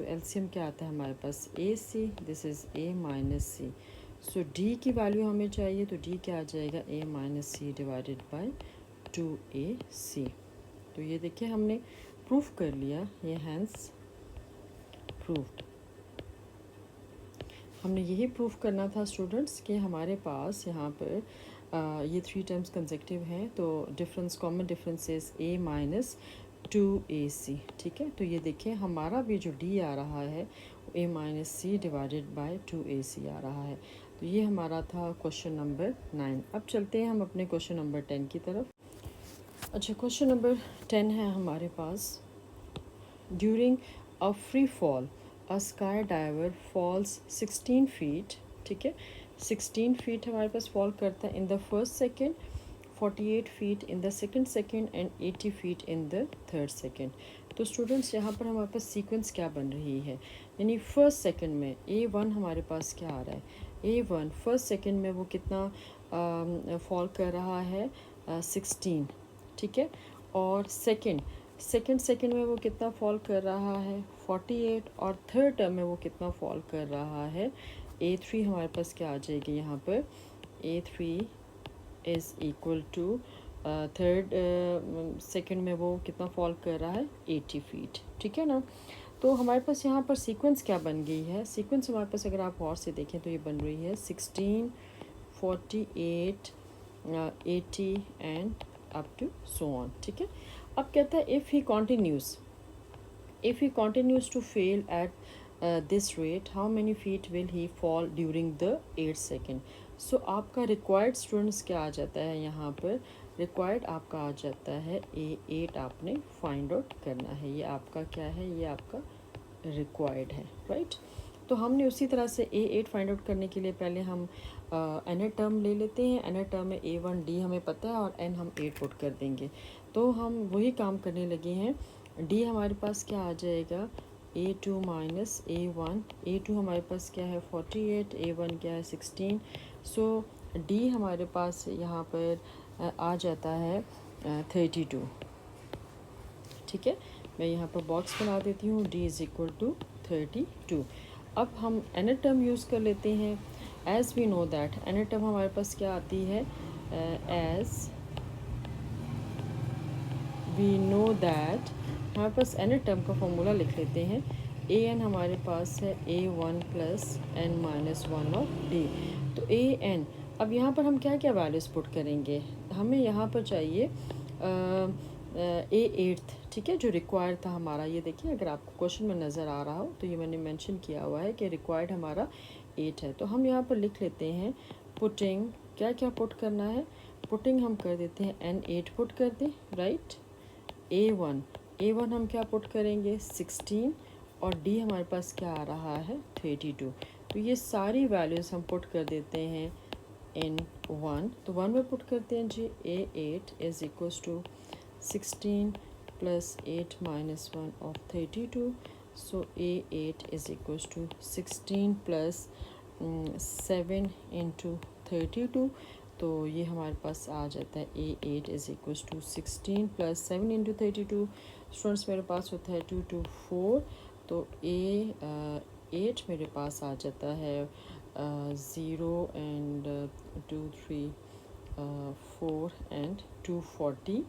एलसीएम क्या आता है हमारे पास ac, this is a - c, so d की वैल्यू हमें चाहिए, तो d क्या आ जाएगा a - c / 2ac। तो ये देखिए हमने प्रूफ कर लिया, ये हैंस प्रूव्ड। हमने यही प्रूफ करना था स्टूडेंट्स कि हमारे पास यहाँ पर ये 3 टर्म्स कंसेक्टिव हैं, तो difference common difference is a - 2ac, ठीक है। तो ये देखिए हमारा भी जो d आ रहा है a - c / 2ac आ रहा है। तो ये हमारा था क्वेश्चन नंबर 9। अब चलते हैं हम अपने क्वेश्चन नंबर 10 की तरफ। अच्छा, क्वेश्चन नंबर 10 है हमारे पास, during a free fall a sky diver falls 16 feet, ठीक है, 16 फीट हमारे पास फॉल करता है in the first second, 48 feet in the second and 80 feet in the third second. तो स्टूडेंट्स यहाँ पर हमारे पास सीक्वेंस क्या बन रही है, यानी फर्स्ट सेकंड में A1 हमारे पास क्या आ रहा है, A1 फर्स्ट सेकंड में वो कितना फॉल कर रहा है, 16, ठीक है। और सेकंड में वो कितना फॉल कर रहा है, 48। और थर्ड टर्म में वो कितना फॉल कर रहा है, A3 हमारे पास क्या आ जाएगी यहाँ पर, A3 is equal to third second में वो कितना फॉल कर रहा है, 80 फीट, ठीक है ना। तो हमारे पास यहाँ पर सीक्वेंस क्या बन गई है, सीक्वेंस हमारे पास अगर आप और से देखें तो ये बन रही है 16, 48, 80 and up to so on, ठीक है। अब कहता है if he continues to fail at this rate, how many feet will he fall during the 8 second? So आपका required students क्या आ जाता है यहाँ पर, required आपका आ जाता है A8 आपने find out करना है, ये आपका क्या है, ये आपका required है, right? तो हमने उसी तरह से A8 फाइंड आउट करने के लिए पहले हम एन टर्म ले लेते हैं, एन टर्म में A1D हमें पता है और N हम 8 पुट कर देंगे। तो हम वही काम करने लगे हैं। D हमारे पास क्या आ जाएगा, A2 माइनस A1, A2 हमारे पास क्या है 48, A1 क्या है 16। सो D हमारे पास यहाँ पर आ जाता है 32, ठीक है। मैं यहाँ पर बॉक्स बना देती हूँ, D इज़ इक्वल टू 32। अब हम एन टर्म यूज़ कर लेते हैं। As we know that n term हमारे पास क्या आती है, एज़ वी नो दैट हमारे पास एन टर्म का फॉर्मूला लिख लेते हैं। ए एन हमारे पास है A1 plus N minus 1 of D। तो A N, अब यहाँ पर हम क्या क्या वैल्यूज़ पुट करेंगे, हमें यहाँ पर चाहिए A8, ठीक है, जो रिक्वायर्ड था हमारा। ये देखिए अगर आपको क्वेश्चन में नज़र आ रहा हो तो ये मैंने मेंशन किया हुआ है कि रिक्वायर्ड हमारा 8 है। तो हम यहाँ पर लिख लेते हैं पुटिंग, क्या क्या पुट करना है, पुटिंग हम कर देते हैं N8 पुट कर दें, राइट। A1 हम क्या पुट करेंगे 16, और D हमारे पास क्या आ रहा है 32। तो ये सारी वैल्यूज़ हम पुट कर देते हैं इन 1। तो 1 में पुट करते हैं जी, A8 is equals to 16 plus 8 minus 1 of 32. So A8 is equals to 16 plus 7 into 32। तो ये हमारे पास आ जाता है A8 is equals to 16 plus 7 into 32। Students मेरे पास होता है 2 to 4, तो A8 मेरे पास आ जाता है 0 and 2 3 4 and 240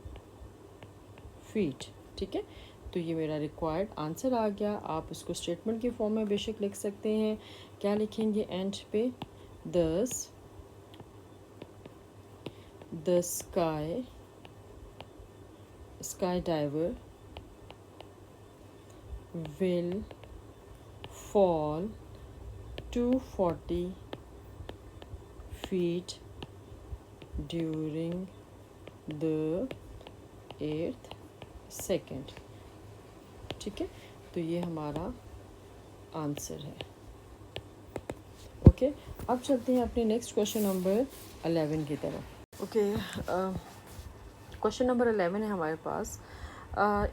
फीट, ठीक है। तो ये मेरा रिक्वायर्ड आंसर आ गया। आप उसको स्टेटमेंट की फॉर्म में बेशक लिख सकते हैं। क्या लिखेंगे एंड पे, दस the sky diver will fall 240 feet during the 8th second, ठीक है। तो ये हमारा आंसर है। ओके, अब चलते हैं अपने नेक्स्ट क्वेश्चन नंबर 11 की तरफ। ओके, क्वेश्चन नंबर 11 है हमारे पास,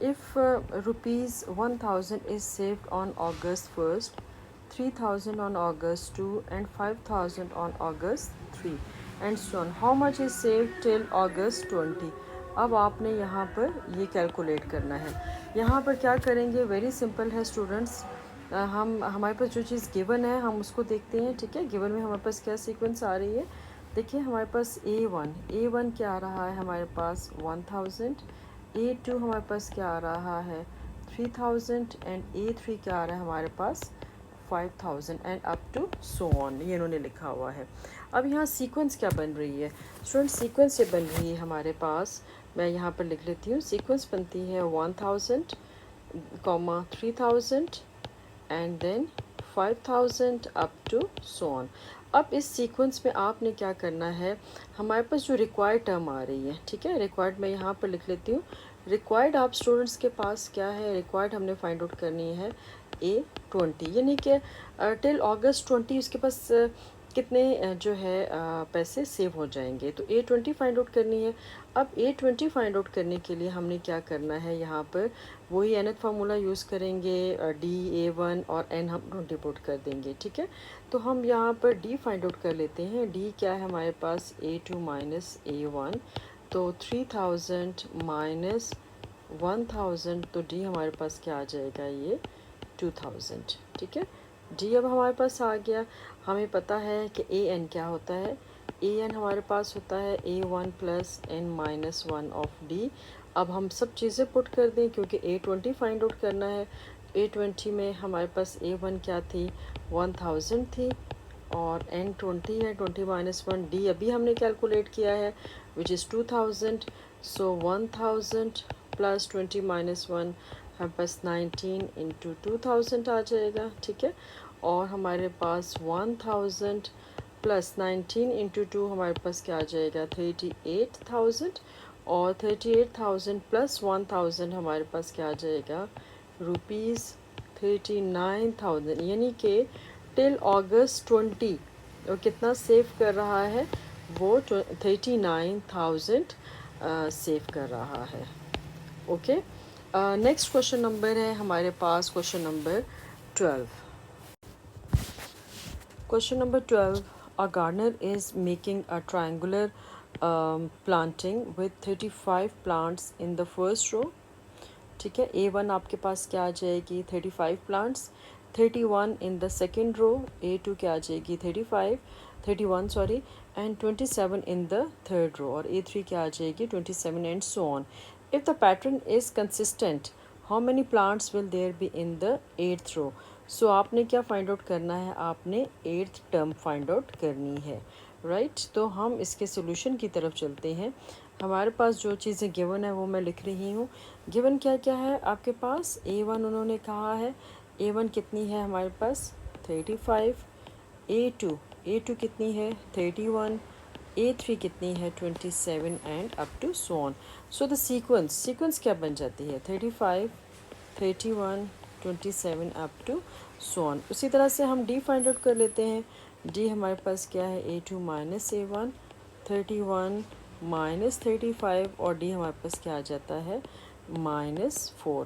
if ₹1000 is saved on August 1st, 3000 on August 2 and 5000 on August 3 and so on, how much is saved till August 20? अब आपने यहाँ पर ये कैलकुलेट करना है। यहाँ पर क्या करेंगे, वेरी सिंपल है स्टूडेंट्स। हम हमारे पास जो चीज़ गिवन है हम उसको देखते हैं, ठीक है। गिवन में हमारे पास क्या सीक्वेंस आ रही है, देखिए हमारे पास A1 क्या आ रहा है हमारे पास 1000, A2 हमारे पास क्या आ रहा है 3000 एंड A3 क्या आ रहा है हमारे पास 5000 and up to so on, ये इन्होंने लिखा हुआ है। अब यहाँ सीक्वेंस क्या बन रही है स्टूडेंट, सीक्वेंस ये बन रही है हमारे पास, मैं यहाँ पर लिख लेती हूँ। सीक्वेंस बनती है 1000, 3000 and then 5000 up to so on. अब इस सीक्वेंस में आपने क्या करना है, हमारे पास जो रिक्वायर्ड टर्म आ रही है, ठीक है, रिक्वायर्ड मैं यहाँ पर लिख लेती हूँ। रिक्वायर्ड आप स्टूडेंट्स के पास क्या है, रिक्वायर्ड हमने फाइंड आउट करनी है A20, यानी कि टिल August 20 उसके पास कितने जो है पैसे सेव हो जाएंगे। तो A20 फाइंड आउट करनी है। अब A20 फाइंड आउट करने के लिए हमने क्या करना है, यहाँ पर वही nth फार्मूला यूज़ करेंगे, D A1 और n हम डोंट पुट कर देंगे, ठीक है। तो हम यहाँ पर D फाइंड आउट कर लेते हैं। D क्या है हमारे पास, A2 माइनस A1, तो 3000 माइनस 1000, तो D हमारे पास क्या आ जाएगा, ये 2000, ठीक है। D अब हमारे पास आ गया। हमें पता है कि AN क्या होता है। AN हमारे पास होता है A1 plus n minus 1 of D। अब हम सब चीज़ें पुट कर दें क्योंकि A20 फाइंड आउट करना है। A20 में हमारे पास A1 क्या थी, 1000 थी, और N20 है 20 माइनस 1। D अभी हमने कैलकुलेट किया है which is 2000। So 1000 plus 20 minus 1 हमारे पास 19 इंटू 2000 आ जाएगा, ठीक है। और हमारे पास 1000 प्लस 19 इंटू 2 हमारे पास क्या आ जाएगा, 38,000, और 38,000 प्लस 1000 हमारे पास क्या आ जाएगा, रुपीज़ 39,000। यानी कि टिल अगस्त 20 और कितना सेव कर रहा है, वो 39,000 सेव कर रहा है। ओके, नेक्स्ट क्वेश्चन नंबर है हमारे पास question number 12। Question number 12. A gardener is making a triangular planting with 35 plants in the first row. ठीक है, A1 आपके पास क्या आ जाएगी, 35 plants, 31 in the second row, A2 क्या आ जाएगी, 31 sorry, and 27 in the third row, और A3 क्या आ जाएगी, 27, and so on. If the pattern is consistent, how many plants will there be in the 8th row. So आपने क्या find out करना है, आपने 8th टर्म फाइंड आउट करनी है, राइट। तो हम इसके सोल्यूशन की तरफ चलते हैं। हमारे पास जो चीज़ें गिवन है वो मैं लिख रही हूँ। गिवन क्या क्या है आपके पास, A1 उन्होंने कहा है, A1 कितनी है हमारे पास, 35, A2 कितनी है, 31, A3 कितनी है, 27, and up to so on. So the sequence क्या बन जाती है, 35, 31, 27 अप टू सो ऑन। उसी तरह से हम D फाइंड आउट कर लेते हैं। D हमारे पास क्या है, A2 माइनस A1, 31 माइनस 35, और D हमारे पास क्या आ जाता है, -4।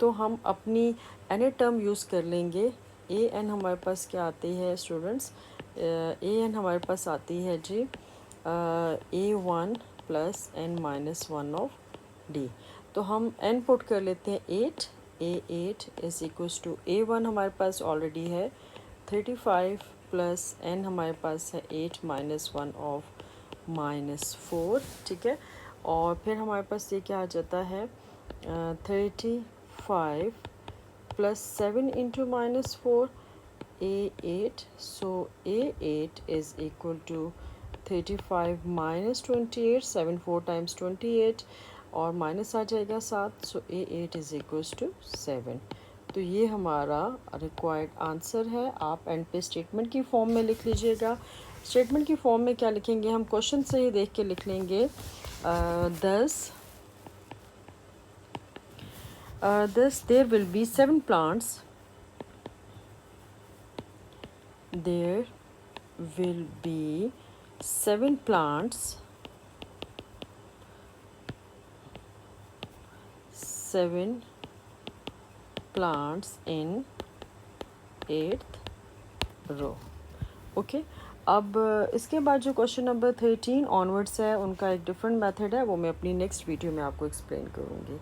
तो हम अपनी एन टर्म यूज़ कर लेंगे। AN हमारे पास क्या आती है स्टूडेंट्स, AN हमारे पास आती है जी A1 plus n minus 1 of D। तो हम n पुट कर लेते हैं 8, A8 is equals to A1 हमारे पास ऑलरेडी है 35 प्लस n हमारे पास है 8 माइनस 1 ऑफ -4, ठीक है। और फिर हमारे पास ये क्या आ जाता है, 35 plus 7 into -4, A8। So A8 is equal to 35 minus 28, 7 4 times 28, और माइनस आ जाएगा 7। So A8 is equals to 7। तो ये हमारा रिक्वायर्ड आंसर है। आप एंड पे स्टेटमेंट की फॉर्म में लिख लीजिएगा। स्टेटमेंट की फॉर्म में क्या लिखेंगे, हम क्वेश्चन से ही देख के लिख लेंगे। thus there will be 7 plants, there will be 7 plants, 7 plants in 8th row। Okay, अब इसके बाद जो क्वेश्चन नंबर 13 ऑनवर्ड्स है, उनका एक डिफरेंट मेथड है, वो मैं अपनी नेक्स्ट वीडियो में आपको एक्सप्लेन करूँगी।